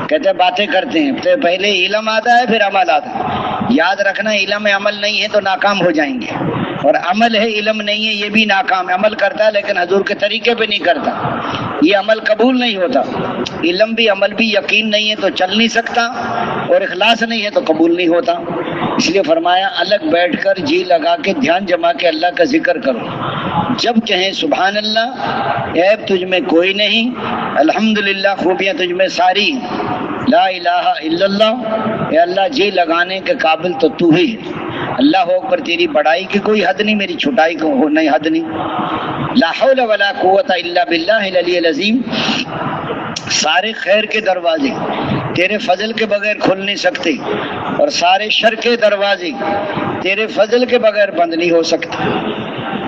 کہتے ہیں باتیں کرتے ہیں تو پہلے علم آتا ہے پھر عمل آتا ہے۔ یاد رکھنا علم عمل نہیں ہے تو ناکام ہو جائیں گے، اور عمل ہے علم نہیں ہے یہ بھی ناکام ہے۔ عمل کرتا ہے لیکن حضور کے طریقے پہ نہیں کرتا، یہ عمل قبول نہیں ہوتا۔ علم بھی عمل بھی یقین نہیں ہے تو چل نہیں سکتا، اور اخلاص نہیں ہے تو قبول نہیں ہوتا۔ اس لیے فرمایا الگ بیٹھ کر جی لگا کے دھیان جما کے اللہ کا ذکر کرو، جب کہیں سبحان اللہ، عیب تجھ میں کوئی نہیں، الحمدللہ خوبیاں تجھ میں ساری، لا الہ الا اللہ، اے اللہ جی لگانے کے قابل تو تو ہی ہے، اللہ اکبر، تیری بڑائی کی کوئی حد نہیں، میری چھٹائی کو نہیں حد نہیں، لا حول ولا قوت الا باللہ العلی العظیم۔ سارے خیر کے دروازے تیرے فضل کے بغیر کھل نہیں سکتے، اور سارے شر کے دروازے تیرے فضل کے بغیر بند نہیں ہو سکتے۔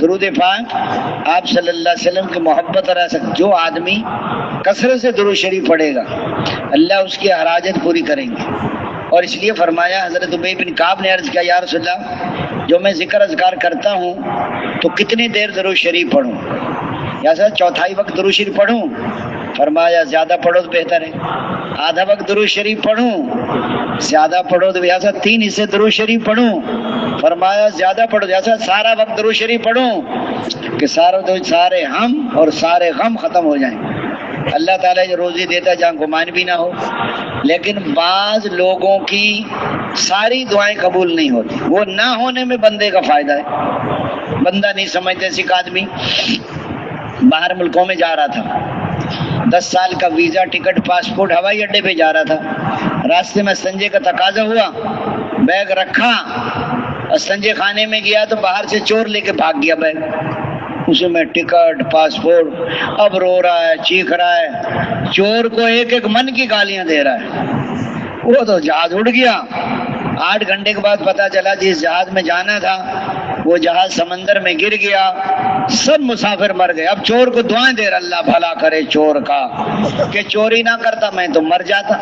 درود پاک آپ صلی اللہ علیہ وسلم کی محبت رہ سکتے، جو آدمی کثرت سے درود شریف پڑھے گا اللہ اس کی ہر حاجت پوری کریں گے۔ اور اس لیے فرمایا حضرت ابی بن کعب نے عرض کیا یا رسول اللہ، جو میں ذکر اذکار کرتا ہوں تو کتنی دیر درود شریف پڑھوں؟ یا سر چوتھائی وقت درود شریف پڑھوں؟ فرمایا زیادہ پڑھو تو بہتر ہے۔ آدھا وقت درود شریف پڑھوں؟ زیادہ پڑھو تو یا سر 3 حصے درود شریف پڑھوں؟ فرمایا زیادہ پڑھو، جیسا سارا وقت درود شریف پڑھوں کہ سارے ہم اور سارے غم ختم ہو جائیں۔ اللہ تعالیٰ جو روزی دیتا ہے جہاں گمان بھی نہ ہو، لیکن بعض لوگوں کی ساری دعائیں قبول نہیں ہوتی، وہ نہ ہونے میں بندے کا فائدہ ہے۔ بندہ نہیں سمجھتے، سکھ آدمی باہر ملکوں میں جا رہا تھا، 10 سال کا ویزا، ٹکٹ، پاسپورٹ، ہوائی اڈے پہ جا رہا تھا، راستے میں سنجے کا تقاضا ہوا، بیگ رکھا اور سنجے خانے میں گیا تو باہر سے چور لے کے بھاگ گیا بیگ، اس میں ٹکٹ، پاسپورٹ، اب رو رہا ہے، چیخ رہا ہے، چور کو ایک ایک من کی گالیاں دے رہا ہے۔ وہ تو جہاز اڑ گیا۔ 8 گھنٹے کے بعد پتا چلا جس جہاز میں جانا تھا وہ جہاز سمندر میں گر گیا، سب مسافر مر گئے۔ اب چور کو دعائیں دے رہا اللہ بھلا کرے چور کا، کہ چوری نہ کرتا میں تو مر جاتا۔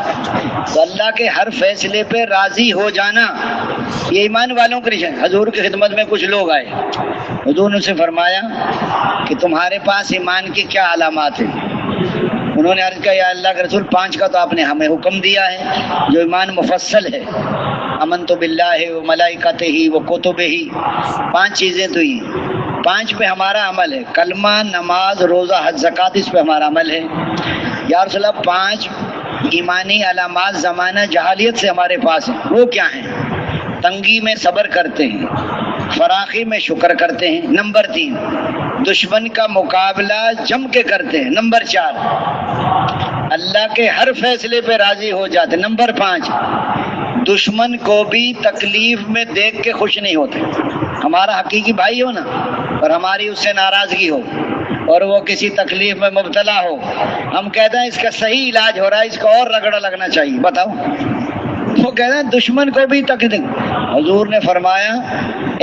تو اللہ کے ہر فیصلے پہ راضی ہو جانا یہ ایمان والوں کے لیے۔ حضور کی خدمت میں کچھ لوگ آئے، حضور نے اسے فرمایا کہ تمہارے پاس ایمان کی کیا علامات ہیں؟ انہوں نے عرض کیا یا اللہ کے رسول 5 کا تو آپ نے ہمیں حکم دیا ہے جو ایمان مفصل ہے، امنت باللہ و ملائکتہ و کتبہ، 5 چیزیں تو ہی، 5 پہ ہمارا عمل ہے، کلمہ، نماز، روزہ، حج، زکوٰۃ، اس پہ ہمارا عمل ہے۔ یا رسول اللہ 5 ایمانی علامات زمانہ جہالیت سے ہمارے پاس ہیں، وہ کیا ہیں؟ تنگی میں صبر کرتے ہیں، فراخی میں شکر کرتے ہیں، نمبر 3 دشمن کا مقابلہ جم کے کرتے ہیں، نمبر 4 اللہ کے ہر فیصلے پہ راضی ہو جاتے ہیں، نمبر 5 دشمن کو بھی تکلیف میں دیکھ کے خوش نہیں ہوتے۔ ہمارا حقیقی بھائی ہو نا اور ہماری اس سے ناراضگی ہو اور وہ کسی تکلیف میں مبتلا ہو، ہم کہتے ہیں اس کا صحیح علاج ہو رہا ہے، اس کو اور رگڑا لگنا چاہیے، بتاؤ۔ وہ کہتے ہیں دشمن کو بھی تکلیف۔ حضور نے فرمایا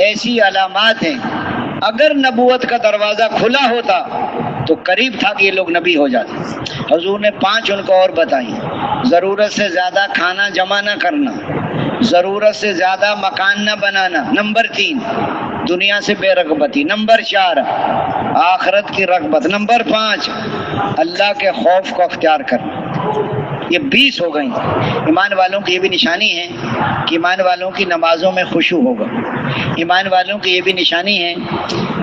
ایسی علامات ہیں، اگر نبوت کا دروازہ کھلا ہوتا تو قریب تھا کہ یہ لوگ نبی ہو جاتے۔ حضور نے 5 ان کو اور بتائی، ضرورت سے زیادہ کھانا جمع نہ کرنا، ضرورت سے زیادہ مکان نہ بنانا، نمبر 3 دنیا سے بے رغبتی، نمبر 4 آخرت کی رغبت، نمبر 5 اللہ کے خوف کو اختیار کرنا۔ یہ 20 ہو گئی۔ ایمان والوں کی یہ بھی نشانی ہے کہ ایمان والوں کی نمازوں میں خشوع ہوگا۔ ایمان والوں کی یہ بھی نشانی ہے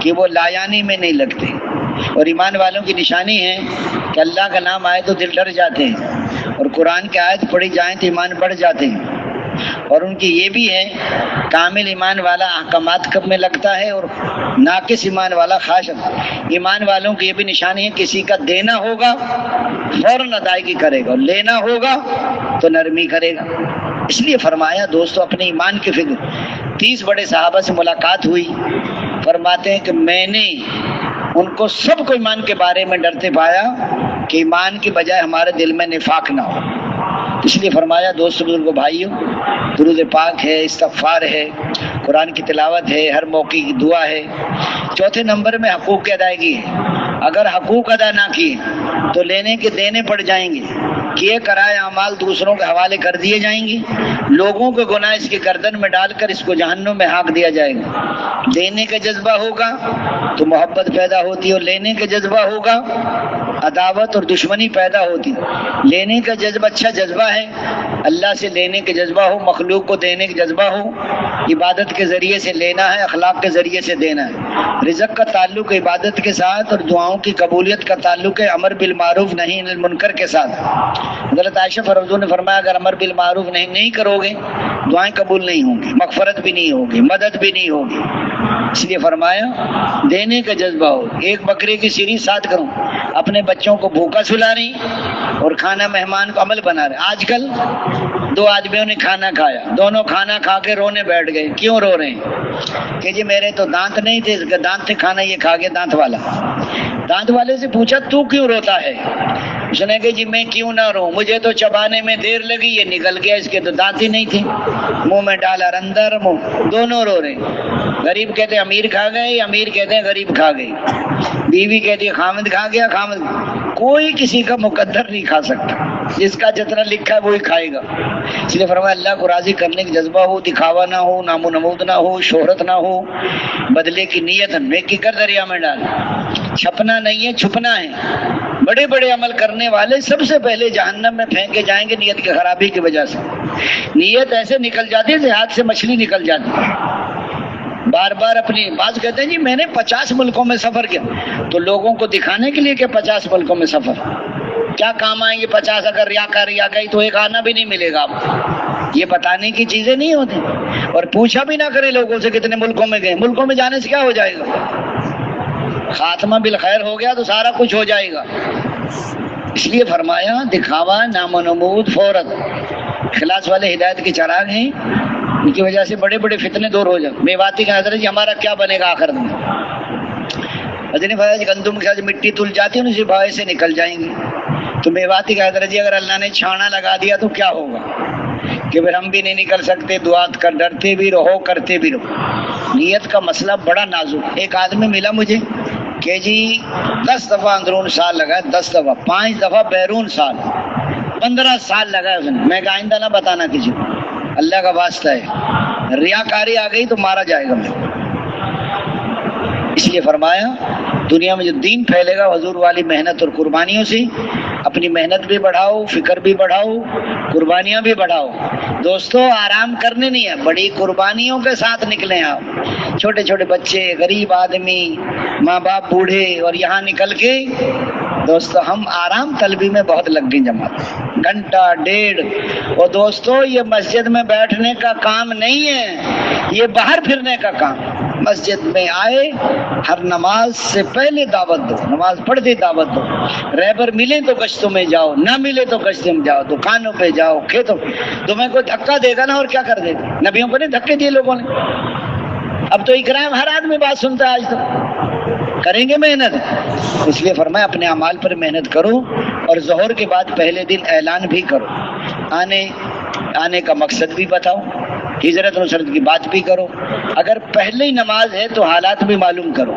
کہ وہ لایانی میں نہیں لگتے، اور ایمان والوں کی نشانی ہے کہ اللہ کا نام آئے تو دل ڈر جاتے ہیں، اور قرآن کی آیت پڑھی جائیں تو ایمان بڑھ جاتے ہیں۔ اور ان کی یہ بھی ہے کامل ایمان والا احکامات کب میں لگتا ہے اور ناقص ایمان والا خاشع۔ ایمان والوں کی یہ بھی نشانی ہے کسی کا دینا ہوگا فوراً ادائیگی کرے گا، اور لینا ہوگا تو نرمی کرے گا۔ اس لیے فرمایا دوستو اپنے ایمان کی فکر۔ 30 بڑے صحابہ سے ملاقات ہوئی، فرماتے ہیں کہ میں نے ان کو سب کو ایمان کے بارے میں ڈرتے پایا کہ ایمان کی بجائے ہمارے دل میں نفاق نہ ہو۔ اس لیے فرمایا دوست بزرگوں بھائیوں، درود پاک ہے، استغفار ہے، قرآن کی تلاوت ہے، ہر موقع کی دعا ہے۔ چوتھے نمبر میں حقوق کی ادائیگی ہے۔ اگر حقوق ادا نہ کیے تو لینے کے دینے پڑ جائیں گے، کیے کرائے اعمال دوسروں کے حوالے کر دیے جائیں گے، لوگوں کے گناہ اس کی گردن میں ڈال کر اس کو جہنم میں ہانک دیا جائے گا۔ دینے کا جذبہ ہوگا تو محبت پیدا ہوتی ہے، اور لینے کا جذبہ ہوگا عداوت اور دشمنی پیدا ہوتی۔ لینے کا جذبہ اچھا جذبہ ہے، اللہ سے لینے کا جذبہ ہو، مخلوق کو دینے کا جذبہ ہو، عبادت کے ذریعے سے لینا ہے، اخلاق کے ذریعے سے دینا ہے۔ رزق کا تعلق عبادت کے ساتھ، اور دعاؤں کی قبولیت کا تعلق ہے امر بالمعروف نہی عن المنکر کے ساتھ۔ حضرت عائشہ فرزو نے فرمایا اگر امر بالمعروف نہیں کرو گے دعائیں قبول نہیں ہوں گی، مغفرت بھی نہیں ہوگی، مدد بھی نہیں ہوگی۔ اس لیے فرمایا دینے کا جذبہ ہو۔ ایک بکرے کی سیری 7 کروں، اپنے بچوں کو بھوکا سلا رہی اور کھانا مہمان کو عمل بنا رہے۔ آج کل 2 آدمیوں نے کھانا کھایا، دونوں کھانا کھا کے رونے بیٹھ گئے۔ کیوں رو رہے ہیں؟ کہ جی میرے تو دانت نہیں تھے، اس کے دانت تھے، کھانا یہ کھا گیا دانت والا۔ دانت والے سے پوچھا تو کیوں روتا ہے؟ اس نے کہا جی میں کیوں نہ رو، مجھے تو چبانے میں دیر لگی، یہ نکل گیا، اس کے تو دانت ہی نہیں تھے، منہ میں ڈالا اندر منہ، دونوں رو رہے۔ غریب کہتے ہیں امیر کھا گئے، امیر کہتے ہیں غریب کھا گئی، بیوی کہتی ہے خامد کھا گیا، خامد۔ کوئی کسی کا مقدر نہیں کھا سکتا، جس کا جتنا لکھا ہے وہی کھائے گا۔ اس لیے فرمایا اللہ کو راضی کرنے کا جذبہ ہو، دکھاوا نہ ہو، نام و نمود نہ ہو، شہرت نہ ہو، بدلے کی نیت نیکی کر دریا میں ڈال، چھپنا نہیں ہے چھپنا ہے۔ بڑے بڑے عمل کرنے والے سب سے پہلے جہنم میں پھینکے جائیں گے نیت کی خرابی کی وجہ سے۔ نیت ایسے نکل جاتی ہے ہاتھ سے مچھلی نکل جاتی ہے۔ بار بار اپنی بات کہتے ہیں جی میں نے 50 ملکوں میں سفر کیا، تو لوگوں کو دکھانے کے لیے کہ 50 ملکوں میں سفر کیا کام آئیں گے 50؟ اگر ریا گئی تو ایک آنا بھی نہیں ملے گا آپ۔ یہ بتانے کی چیزیں نہیں ہوتی، اور پوچھا بھی نہ کرے لوگوں سے کتنے ملکوں میں گئے۔ ملکوں میں جانے سے کیا ہو جائے گا؟ خاتمہ بالخیر ہو گیا تو سارا کچھ ہو جائے گا۔ اس لیے فرمایا دکھاوا، نام و نمود، فورت۔ اخلاص والے ہدایت کے چراغ ہیں، ان کی وجہ سے بڑے بڑے فتنے دور ہو جائیں۔ میواتی کا حضرت جی ہمارا کیا بنے گا آخر میں؟ حضرت فرمایا گندم کے ساتھ مٹی تل جاتی ہے، اسی بھائی سے نکل جائیں گی۔ تو میواتی کا حضرت جی اگر اللہ نے چھانا لگا دیا تو کیا ہوگا؟ کہ پھر ہم بھی نہیں نکل سکتے، دعا کر ڈرتے بھی رہو کرتے بھی رہو۔ نیت کا مسئلہ بڑا نازک۔ ایک آدمی ملا مجھے کہ جی 10 دفعہ اندرون سال لگا، 10 دفعہ، 5 دفعہ بیرون سال، 15 سال لگا اس نے۔ میں آئندہ نہ بتانا کسی کو، اللہ کا واسطہ ہے، ریاکاری آ گئی تو مارا جائے گا مجھے۔ اس لیے فرمایا دنیا میں جو دین پھیلے گا حضور والی محنت اور قربانیوں سے۔ اپنی محنت بھی بڑھاؤ، فکر بھی بڑھاؤ، قربانیاں بھی بڑھاؤ۔ دوستو آرام کرنے نہیں ہے، بڑی قربانیوں کے ساتھ نکلیں آپ۔ چھوٹے چھوٹے بچے، غریب آدمی، ماں باپ بوڑھے، اور یہاں نکل کے دوستو ہم آرام طلبی میں بہت لگ گئی جماعت، گھنٹہ ڈیڑھ۔ اور دوستو یہ مسجد میں بیٹھنے کا کام نہیں ہے، یہ باہر پھرنے کا کام۔ مسجد میں آئے، ہر نماز سے پہلے دعوت دو، نماز پڑھتے دعوت دو۔ رہبر ملے تو گشتوں میں جاؤ، نہ ملے تو گشتوں میں جاؤ، دکانوں پہ جاؤ، کھیتوں۔ تمہیں کوئی دھکا دے گا نا، اور کیا کر دے گا؟ نبیوں کو نہیں دھکے دیے لوگوں نے؟ اب تو اکرام ہر آدمی بات سنتا ہے آج تو۔ کریں گے محنت، اس لیے فرمایا اپنے اعمال پر محنت کرو، اور ظہر کے بعد پہلے دن اعلان بھی کرو، آنے کا مقصد بھی بتاؤ، ہجرت نصرت کی بات بھی کرو۔ اگر پہلی نماز ہے تو حالات بھی معلوم کرو،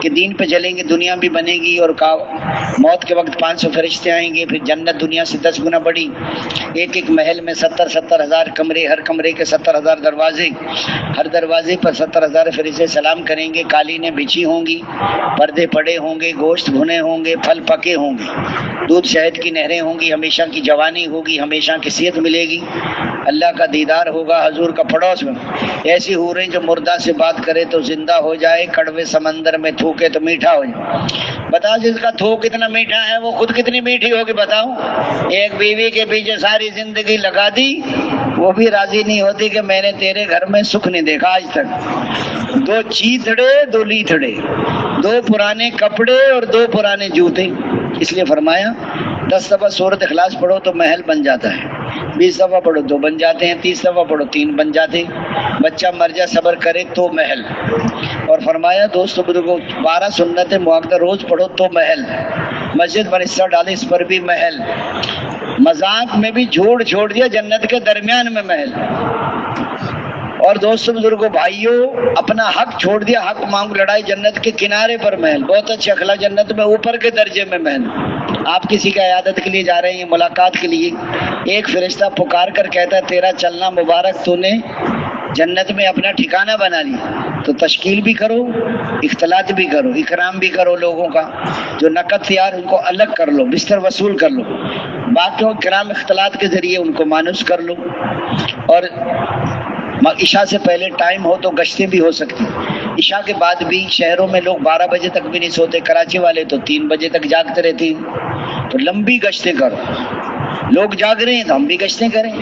کہ دین پہ چلیں گے دنیا بھی بنے گی، اور موت کے وقت 500 فرشتے آئیں گے، پھر جنت دنیا سے 10 گنا بڑی، ایک ایک محل میں 70,000 کمرے، ہر کمرے کے 70,000 دروازے، ہر دروازے پر 70,000 فرشتے سلام کریں گے، قالینیں بچھی ہوں گی، پردے پڑے ہوں گے، گوشت بھنے ہوں گے، پھل پکے ہوں گے، دودھ شہد کی نہریں ہوں گی، ہمیشہ کی جوانی ہوگی، ہمیشہ کی صحت ملے گی، اللہ کا دیدار ہوگا، حضور کا پڑوس میں ایسی حوریں جو مردہ سے بات کرے تو زندہ ہو جائے، کڑوے سمندر میں تھوکے تو میٹھا ہو جائے۔ بتاؤ جس کا تھوک کتنا میٹھا ہے وہ خود کتنی میٹھی ہوگی، بتاؤ۔ ایک بیوی کے پیچھے ساری زندگی لگا دی، وہ بھی راضی نہیں ہوتی کہ میں نے تیرے گھر میں سکھ نہیں دیکھا آج تک۔ 2 چیتڑے 2 لیتڑے، 2 پرانے کپڑے اور 2 پرانے جوتے، اس لیے فرمایا 10 دفعہ سورۃ اخلاص پڑھو تو محل بن جاتا ہے، 20 دفعہ پڑھو 2 بن جاتے ہیں، 30 دفعہ پڑھو 3 بن جاتے ہیں، بچہ مر جا صبر کرے تو محل۔ اور فرمایا دوستو بزرگوں 12 سنت مؤکدہ روز پڑھو تو محل، مسجد پر حصہ ڈالے اس پر بھی محل، مذاق میں بھی جھوٹ چھوڑ دیا جنت کے درمیان میں محل۔ اور دوستو بزرگوں بھائیوں اپنا حق چھوڑ دیا، حق مانگ لڑائی جنت کے کنارے پر محل، بہت اچھے اخلاق جنت میں اوپر کے درجے میں محل۔ آپ کسی کا عیادت کے لیے جا رہے ہیں، ملاقات کے لیے، ایک فرشتہ پکار کر کہتا ہے تیرا چلنا مبارک، تو نے جنت میں اپنا ٹھکانہ بنا لیا، تو تشکیل بھی کرو، اختلاط بھی کرو، اکرام بھی کرو لوگوں کا، جو نقد تیار ان کو الگ کر لو، بستر وصول کر لو، باقیوں کرام اختلاط کے ذریعے ان کو مانوس کر لو۔ اور عشاء سے پہلے ٹائم ہو تو گشتیں بھی ہو سکتی، عشاء کے بعد بھی شہروں میں لوگ 12 بجے تک بھی نہیں سوتے، کراچی والے تو 3 بجے تک جاگتے رہتے ہیں، تو لمبی گشتیں کرو، لوگ جاگ رہے ہیں تو ہم بھی گشتیں کریں،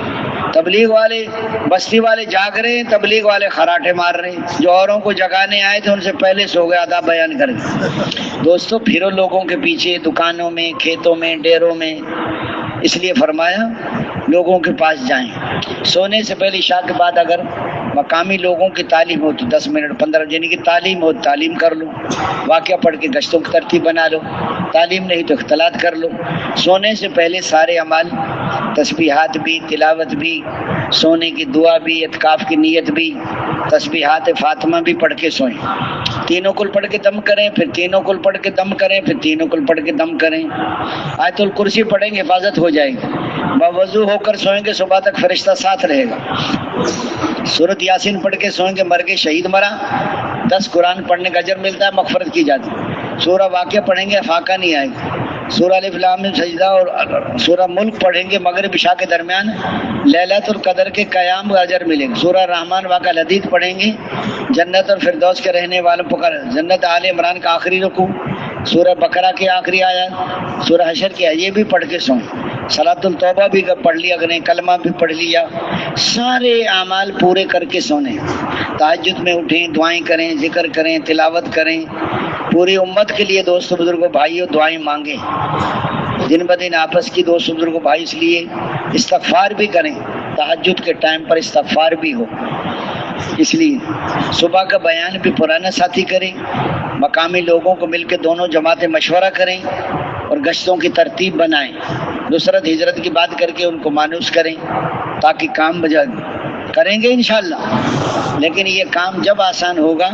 تبلیغ والے بستی والے جاگ رہے ہیں، تبلیغ والے خراٹے مار رہے ہیں، جو اوروں کو جگانے آئے تھے ان سے پہلے سو گئے، آداب بیان کر کے۔ دوستو پھرو لوگوں کے پیچھے، دکانوں میں، کھیتوں میں، ڈیروں میں، اس لیے فرمایا لوگوں کے پاس جائیں، سونے سے پہلے عشاء کے بعد اگر مقامی لوگوں کی تعلیم ہو تو 10 منٹ 15 یعنی کہ تعلیم ہو تعلیم کر لو، واقعہ پڑھ کے گشتوں کی ترتیب بنا لو، تعلیم نہیں تو اختلاط کر لو، سونے سے پہلے سارے اعمال، تسبیحات بھی، تلاوت بھی، سونے کی دعا بھی، اعتکاف کی نیت بھی، تسبیحات فاطمہ بھی پڑھ کے سوئیں، تینوں کل پڑھ کے دم کریں، پھر تینوں کل پڑھ کے دم کریں، پھر تینوں کل پڑھ کے دم کریں، آیت الکرسی پڑھیں گے حفاظت ہو جائے گی، باوضو ہو کر سوئیں گے صبح تک فرشتہ ساتھ رہے گا، سورۃ یاسین پڑھ کے سوئیں گے مر کے شہید مرا، 10 قرآن پڑھنے کا اجر ملتا ہے، مغفرت کی جاتی ہے، سورہ واقعہ پڑھیں گے فاقہ نہیں آئے گا، سورہ الف لام میم سجدہ اور سورہ ملک پڑھیں گے مغرب عشاء کے درمیان، لیلۃ القدر کے قیام کا اجر ملے گا، سورہ رحمان واقعہ الحدید پڑھیں گے، جنت اور فردوس کے رہنے والوں پکار، جنت آل عمران کا آخری رکوع، سورہ بقرہ کی آخری آیات، سورہ حشر کی یہ بھی پڑھ کے سوئیں، صلاۃ التوبہ بھی پڑھ لیا کریں، کلمہ بھی پڑھ لیا، سارے اعمال پورے کر کے سونے، تہجد میں اٹھیں، دعائیں کریں، ذکر کریں، تلاوت کریں، پوری امت کے لیے دوستو بزرگوں بھائیوں دعائیں مانگیں، دن بدن آپس کی دوستو بزرگوں بھائی، اس لیے استغفار بھی کریں، تہجد کے ٹائم پر استغفار بھی ہو، اس لیے صبح کا بیان بھی پرانا ساتھی کریں، مقامی لوگوں کو مل کے دونوں جماعتیں مشورہ کریں اور گشتوں کی ترتیب بنائیں، نصرت ہجرت کی بات کر کے ان کو مانوس کریں تاکہ کام بجا کریں گے انشاءاللہ، لیکن یہ کام جب آسان ہوگا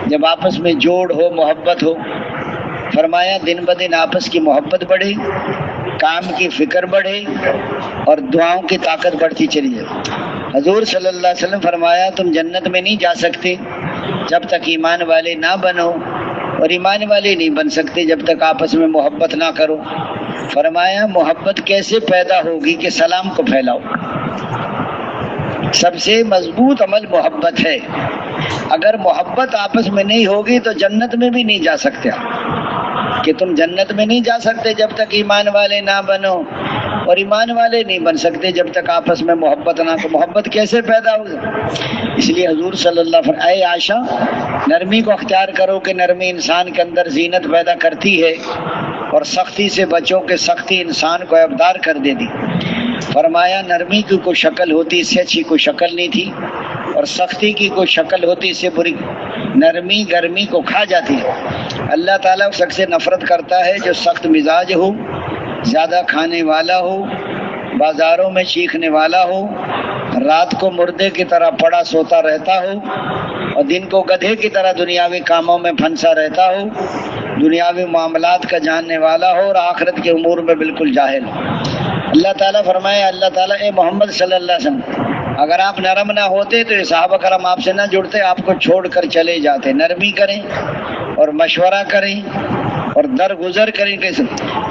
جب آپس میں جوڑ ہو، محبت ہو۔ فرمایا دن بدن آپس کی محبت بڑھے، کام کی فکر بڑھے اور دعاؤں کی طاقت بڑھتی چلی جائے۔ حضور صلی اللہ علیہ وسلم فرمایا تم جنت میں نہیں جا سکتے جب تک ایمان والے نہ بنو، اور ایمان والے نہیں بن سکتے جب تک آپس میں محبت نہ کرو۔ فرمایا محبت کیسے پیدا ہوگی کہ سلام کو پھیلاؤ، سب سے مضبوط عمل محبت ہے، اگر محبت آپس میں نہیں ہوگی تو جنت میں بھی نہیں جا سکتے، کہ تم جنت میں نہیں جا سکتے جب تک ایمان والے نہ بنو، اور ایمان والے نہیں بن سکتے جب تک آپس میں محبت نہ ہو۔ محبت کیسے پیدا ہوگی؟ اس لیے حضور صلی اللہ علیہ وسلم اے عائشہ نرمی کو اختیار کرو کہ نرمی انسان کے اندر زینت پیدا کرتی ہے، اور سختی سے بچو کہ سختی انسان کو ابدار کر دیتی۔ فرمایا نرمی کی کوئی شکل ہوتی اس سے اچھی کوئی شکل نہیں تھی، اور سختی کی کوئی شکل ہوتی اس سے بری، نرمی گرمی کو کھا جاتی ہے۔ اللہ تعالیٰ اس شخص سے نفرت کرتا ہے جو سخت مزاج ہو، زیادہ کھانے والا ہو، بازاروں میں چیخنے والا ہو، رات کو مردے کی طرح پڑا سوتا رہتا ہو اور دن کو گدھے کی طرح دنیاوی کاموں میں پھنسا رہتا ہو، دنیاوی معاملات کا جاننے والا ہو اور آخرت کے امور میں بالکل جاہل ہو۔ اللہ تعالیٰ فرمایا، اللہ تعالیٰ اے محمد صلی اللہ علیہ وسلم، اگر آپ نرم نہ ہوتے تو یہ صحابہ کرام آپ سے نہ جڑتے، آپ کو چھوڑ کر چلے جاتے۔ نرمی کریں اور مشورہ کریں اور درگزر کریں۔ کیسے؟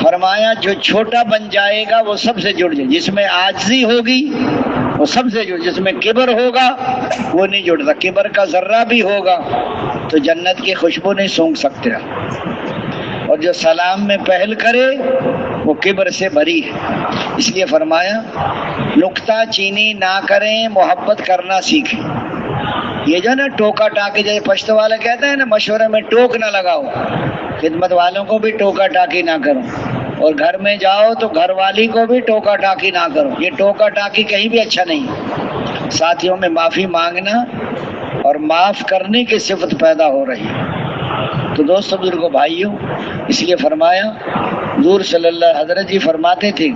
فرمایا جو چھوٹا بن جائے گا وہ سب سے جڑ جائے، جس میں عاجزی ہوگی وہ سب سے جڑ، جس میں کبر ہوگا وہ نہیں جڑتا۔ کبر کا ذرہ بھی ہوگا تو جنت کی خوشبو نہیں سونگھ سکتے، اور جو سلام میں پہل کرے وہ کبر سے بری ہے۔ اس لیے فرمایا نکتہ چینی نہ کریں، محبت کرنا سیکھیں۔ یہ جو نا ٹوکا ٹاکی، جیسے پشتو والے کہتے ہیں نا، مشورے میں ٹوک نہ لگاؤ، خدمت والوں کو بھی ٹوکا ٹاکی نہ کرو، اور گھر میں جاؤ تو گھر والی کو بھی ٹوکا ٹاکی نہ کرو۔ یہ ٹوکا ٹاکی کہیں بھی اچھا نہیں۔ ساتھیوں میں معافی مانگنا اور معاف کرنے کی صفت پیدا ہو رہی ہے۔ تو دوستو بزرگو بھائیوں، اس لیے فرمایا حضور صلی اللہ حضرت جی فرماتے تھے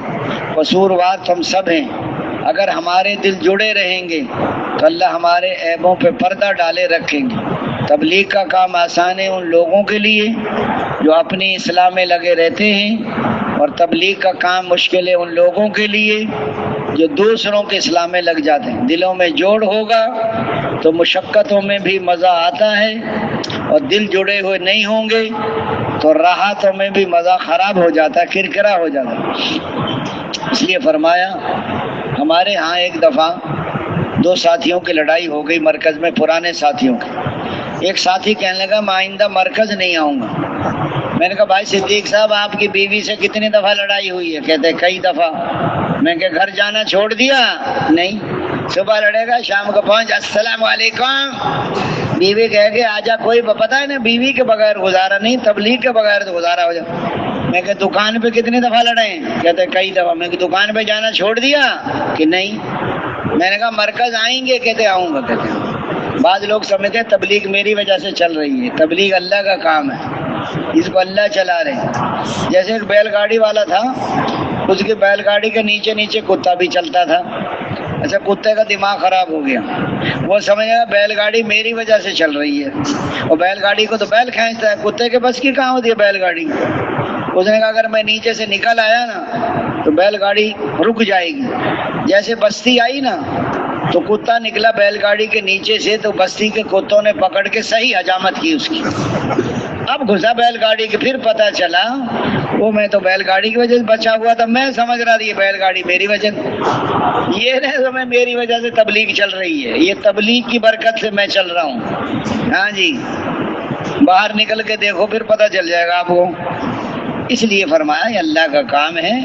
قصوروار ہم سب ہیں، اگر ہمارے دل جڑے رہیں گے تو اللہ ہمارے عیبوں پہ پردہ ڈالے رکھیں گے۔ تبلیغ کا کام آسان ہے ان لوگوں کے لیے جو اپنی اصلاح میں لگے رہتے ہیں، اور تبلیغ کا کام مشکل ہے ان لوگوں کے لیے جو دوسروں کے اصلاح میں لگ جاتے ہیں۔ دلوں میں جوڑ ہوگا تو مشقتوں میں بھی مزہ آتا ہے، اور دل جڑے ہوئے نہیں ہوں گے تو راحتوں میں بھی مزہ خراب ہو جاتا ہے، کرکرا ہو جاتا ہے۔ اس لیے فرمایا ہمارے ہاں ایک دفعہ دو ساتھیوں کی لڑائی ہو گئی مرکز میں، پرانے ساتھیوں کی۔ ایک ساتھی کہنے لگا میں آئندہ مرکز نہیں آؤں گا۔ میں نے کہا بھائی صدیق صاحب آپ کی بیوی سے کتنی دفعہ لڑائی ہوئی ہے؟ کہتے کئی دفعہ۔ میں کہ گھر جانا چھوڑ دیا؟ نہیں، صبح لڑے گا شام کو پہنچ السلام علیکم، بیوی کہے گی آجا، کوئی پتہ ہے نا بیوی کے بغیر گزارا نہیں، تبلیغ کے بغیر تو گزارا ہو جائے۔ میں کہ دکان پہ کتنی دفعہ لڑے ہیں؟ کہتے کئی دفعہ۔ میں کہ دکان پہ جانا چھوڑ دیا کہ نہیں؟ میں نے کہا مرکز آئیں گے؟ کہتے آؤں گا۔ کہتے بعض لوگ سمجھتے ہیں تبلیغ میری وجہ سے چل رہی ہے، تبلیغ اللہ کا کام ہے، اس کو اللہ چلا رہے ہیں۔ جیسے ایک بیل گاڑی والا تھا، اس کی بیل گاڑی کے نیچے نیچے کتا بھی چلتا تھا۔ اچھا کتے کا دماغ خراب ہو گیا، وہ سمجھ گیا بیل گاڑی میری وجہ سے چل رہی ہے، اور بیل گاڑی کو تو بیل کھینچتا ہے، کتے کے بس کی کہاں ہوتی ہے بیل گاڑی۔ اس نے کہا اگر میں نیچے سے نکل آیا نا تو بیل گاڑی رک جائے گی۔ جیسے بستی آئی نا تو کتا نکلا بیل گاڑی کے نیچے سے، تو بستی کے کتوں نے پکڑ کے صحیح حجامت کی اس کی۔ اب گھسا بیل گاڑی کے، پھر پتہ چلا وہ میں تو بیل گاڑی کی وجہ سے بچا ہوا تھا، میں سمجھ رہا تھا یہ بیل گاڑی میری وجہ سے، یہ نہیں سمجھ میری وجہ سے تبلیغ چل رہی ہے، یہ تبلیغ کی برکت سے میں چل رہا ہوں۔ ہاں جی، باہر نکل کے دیکھو پھر پتہ چل جائے گا آپ کو۔ اس لیے فرمایا یہ اللہ کا کام ہے،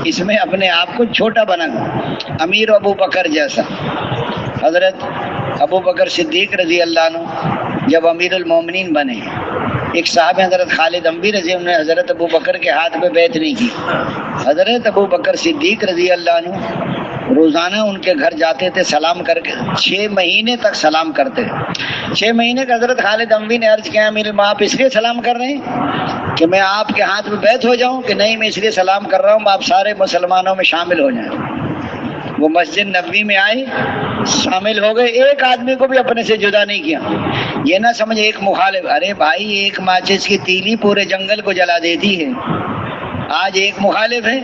اس میں اپنے آپ کو چھوٹا بنا کر۔ امیر ابو بکر جیسا، حضرت ابو بکر صدیق رضی اللہ عنہ جب امیر المومنین بنے، ایک صاحب حضرت خالد اموی رضی اللہ عنہ نے حضرت ابو بکر کے ہاتھ پہ بیعت نہیں کی۔ حضرت ابو بکر صدیق رضی اللہ عنہ روزانہ ان کے گھر جاتے تھے، سلام کر کے 6 مہینے تک سلام کرتے تھے۔ 6 مہینے کا حضرت خالد اموی نے عرض کیا امیر آپ اس لیے سلام کر رہے ہیں کہ میں آپ کے ہاتھ میں بیعت ہو جاؤں؟ کہ نہیں، میں اس لیے سلام کر رہا ہوں آپ سارے مسلمانوں میں شامل ہو جائیں۔ وہ مسجد نبوی میں آئے، شامل ہو گئے، ایک آدمی کو بھی اپنے سے جدا نہیں کیا۔ یہ نہ سمجھ ایک مخالف، ارے بھائی ایک ماچس کی تیلی پورے جنگل کو جلا دیتی ہے۔ آج ایک مخالف ہے،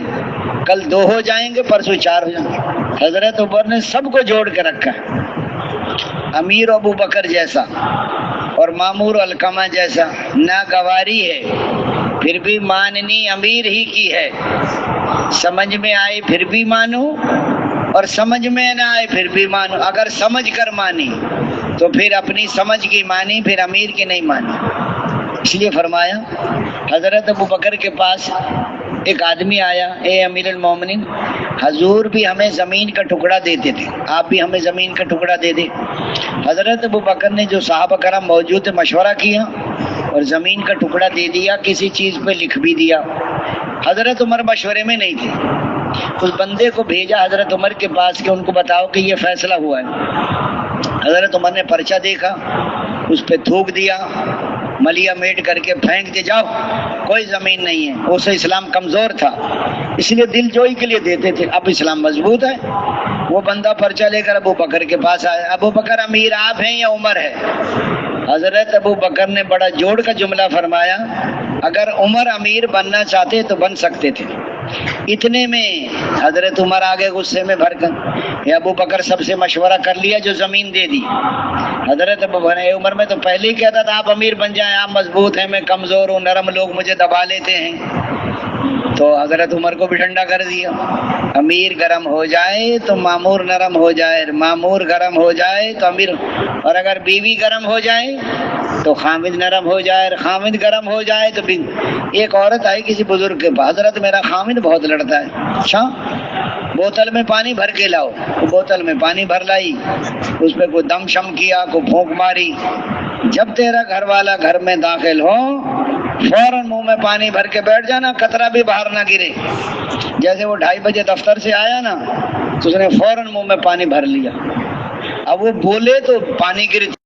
کل 2 ہو جائیں گے، پرسوں 4 ہو جائیں گے۔ حضرت عمر نے سب کو جوڑ کے رکھا، امیر ابو بکر جیسا اور مامور علقمہ جیسا ناگواری ہے، پھر بھی ماننی امیر ہی کی ہے، سمجھ میں آئے پھر بھی مانو اور سمجھ میں نہ آئے پھر بھی مانو۔ اگر سمجھ کر مانی تو پھر اپنی سمجھ کی مانی، پھر امیر کی نہیں مانی۔ اس لیے فرمایا حضرت ابو بکر کے پاس ایک آدمی آیا، اے امیر المومنین، حضور بھی ہمیں زمین کا ٹکڑا دیتے تھے، آپ بھی ہمیں زمین کا ٹکڑا دے دیں۔ حضرت ابو بکر نے جو صحابہ کرام موجود تھے مشورہ کیا اور زمین کا ٹکڑا دے دیا، کسی چیز پہ لکھ بھی دیا۔ حضرت عمر مشورے میں نہیں تھے، اس بندے کو بھیجا حضرت عمر کے پاس کہ ان کو بتاؤ کہ یہ فیصلہ ہوا ہے۔ حضرت عمر نے پرچہ دیکھا، اس پہ تھوک دیا، ملیا میٹ کر کے پھینک دے، جاؤ کوئی زمین نہیں ہے۔ اسے اسلام کمزور تھا اس لیے دل جوئی کے لیے دیتے تھے، اب اسلام مضبوط ہے۔ وہ بندہ پرچہ لے کر ابو بکر کے پاس آیا، ابو بکر امیر آپ ہیں یا عمر ہے؟ حضرت ابو بکر نے بڑا جوڑ کا جملہ فرمایا، اگر عمر امیر بننا چاہتے تو بن سکتے تھے۔ اتنے میں حضرت عمر آگے غصے میں بھر کر، یہ ابو بکر سب سے مشورہ کر لیا جو زمین دے دی۔ حضرت ابو بکر عمر میں تو پہلے ہی کہتا تھا آپ امیر بن جائیں، آپ مضبوط ہیں، میں کمزور ہوں، نرم لوگ مجھے دبا لیتے ہیں۔ تو حضرت عمر کو بھی ٹھنڈا کر دیا، امیر گرم ہو جائے تو مامور نرم ہو جائے، مامور گرم ہو جائے تو امیر، اور اگر بیوی گرم ہو جائے تو خامد نرم ہو جائے، اور خامد گرم ہو جائے تو ایک عورت آئی کسی بزرگ کے پاس، حضرت میرا خامد بہت لڑتا ہے، اچھا بوتل میں پانی بھر کے لاؤ۔ بوتل میں پانی بھر لائی، اس پہ کوئی دم شم کیا، کوئی پھونک ماری۔ جب تیرا گھر والا گھر میں داخل ہو فوراً منہ میں پانی بھر کے بیٹھ جانا، قطرہ بھی باہر نہ گرے۔ جیسے وہ 2:30 بجے دفتر سے آیا نا تو اس نے فوراً منہ میں پانی بھر لیا، اب وہ بولے تو پانی گر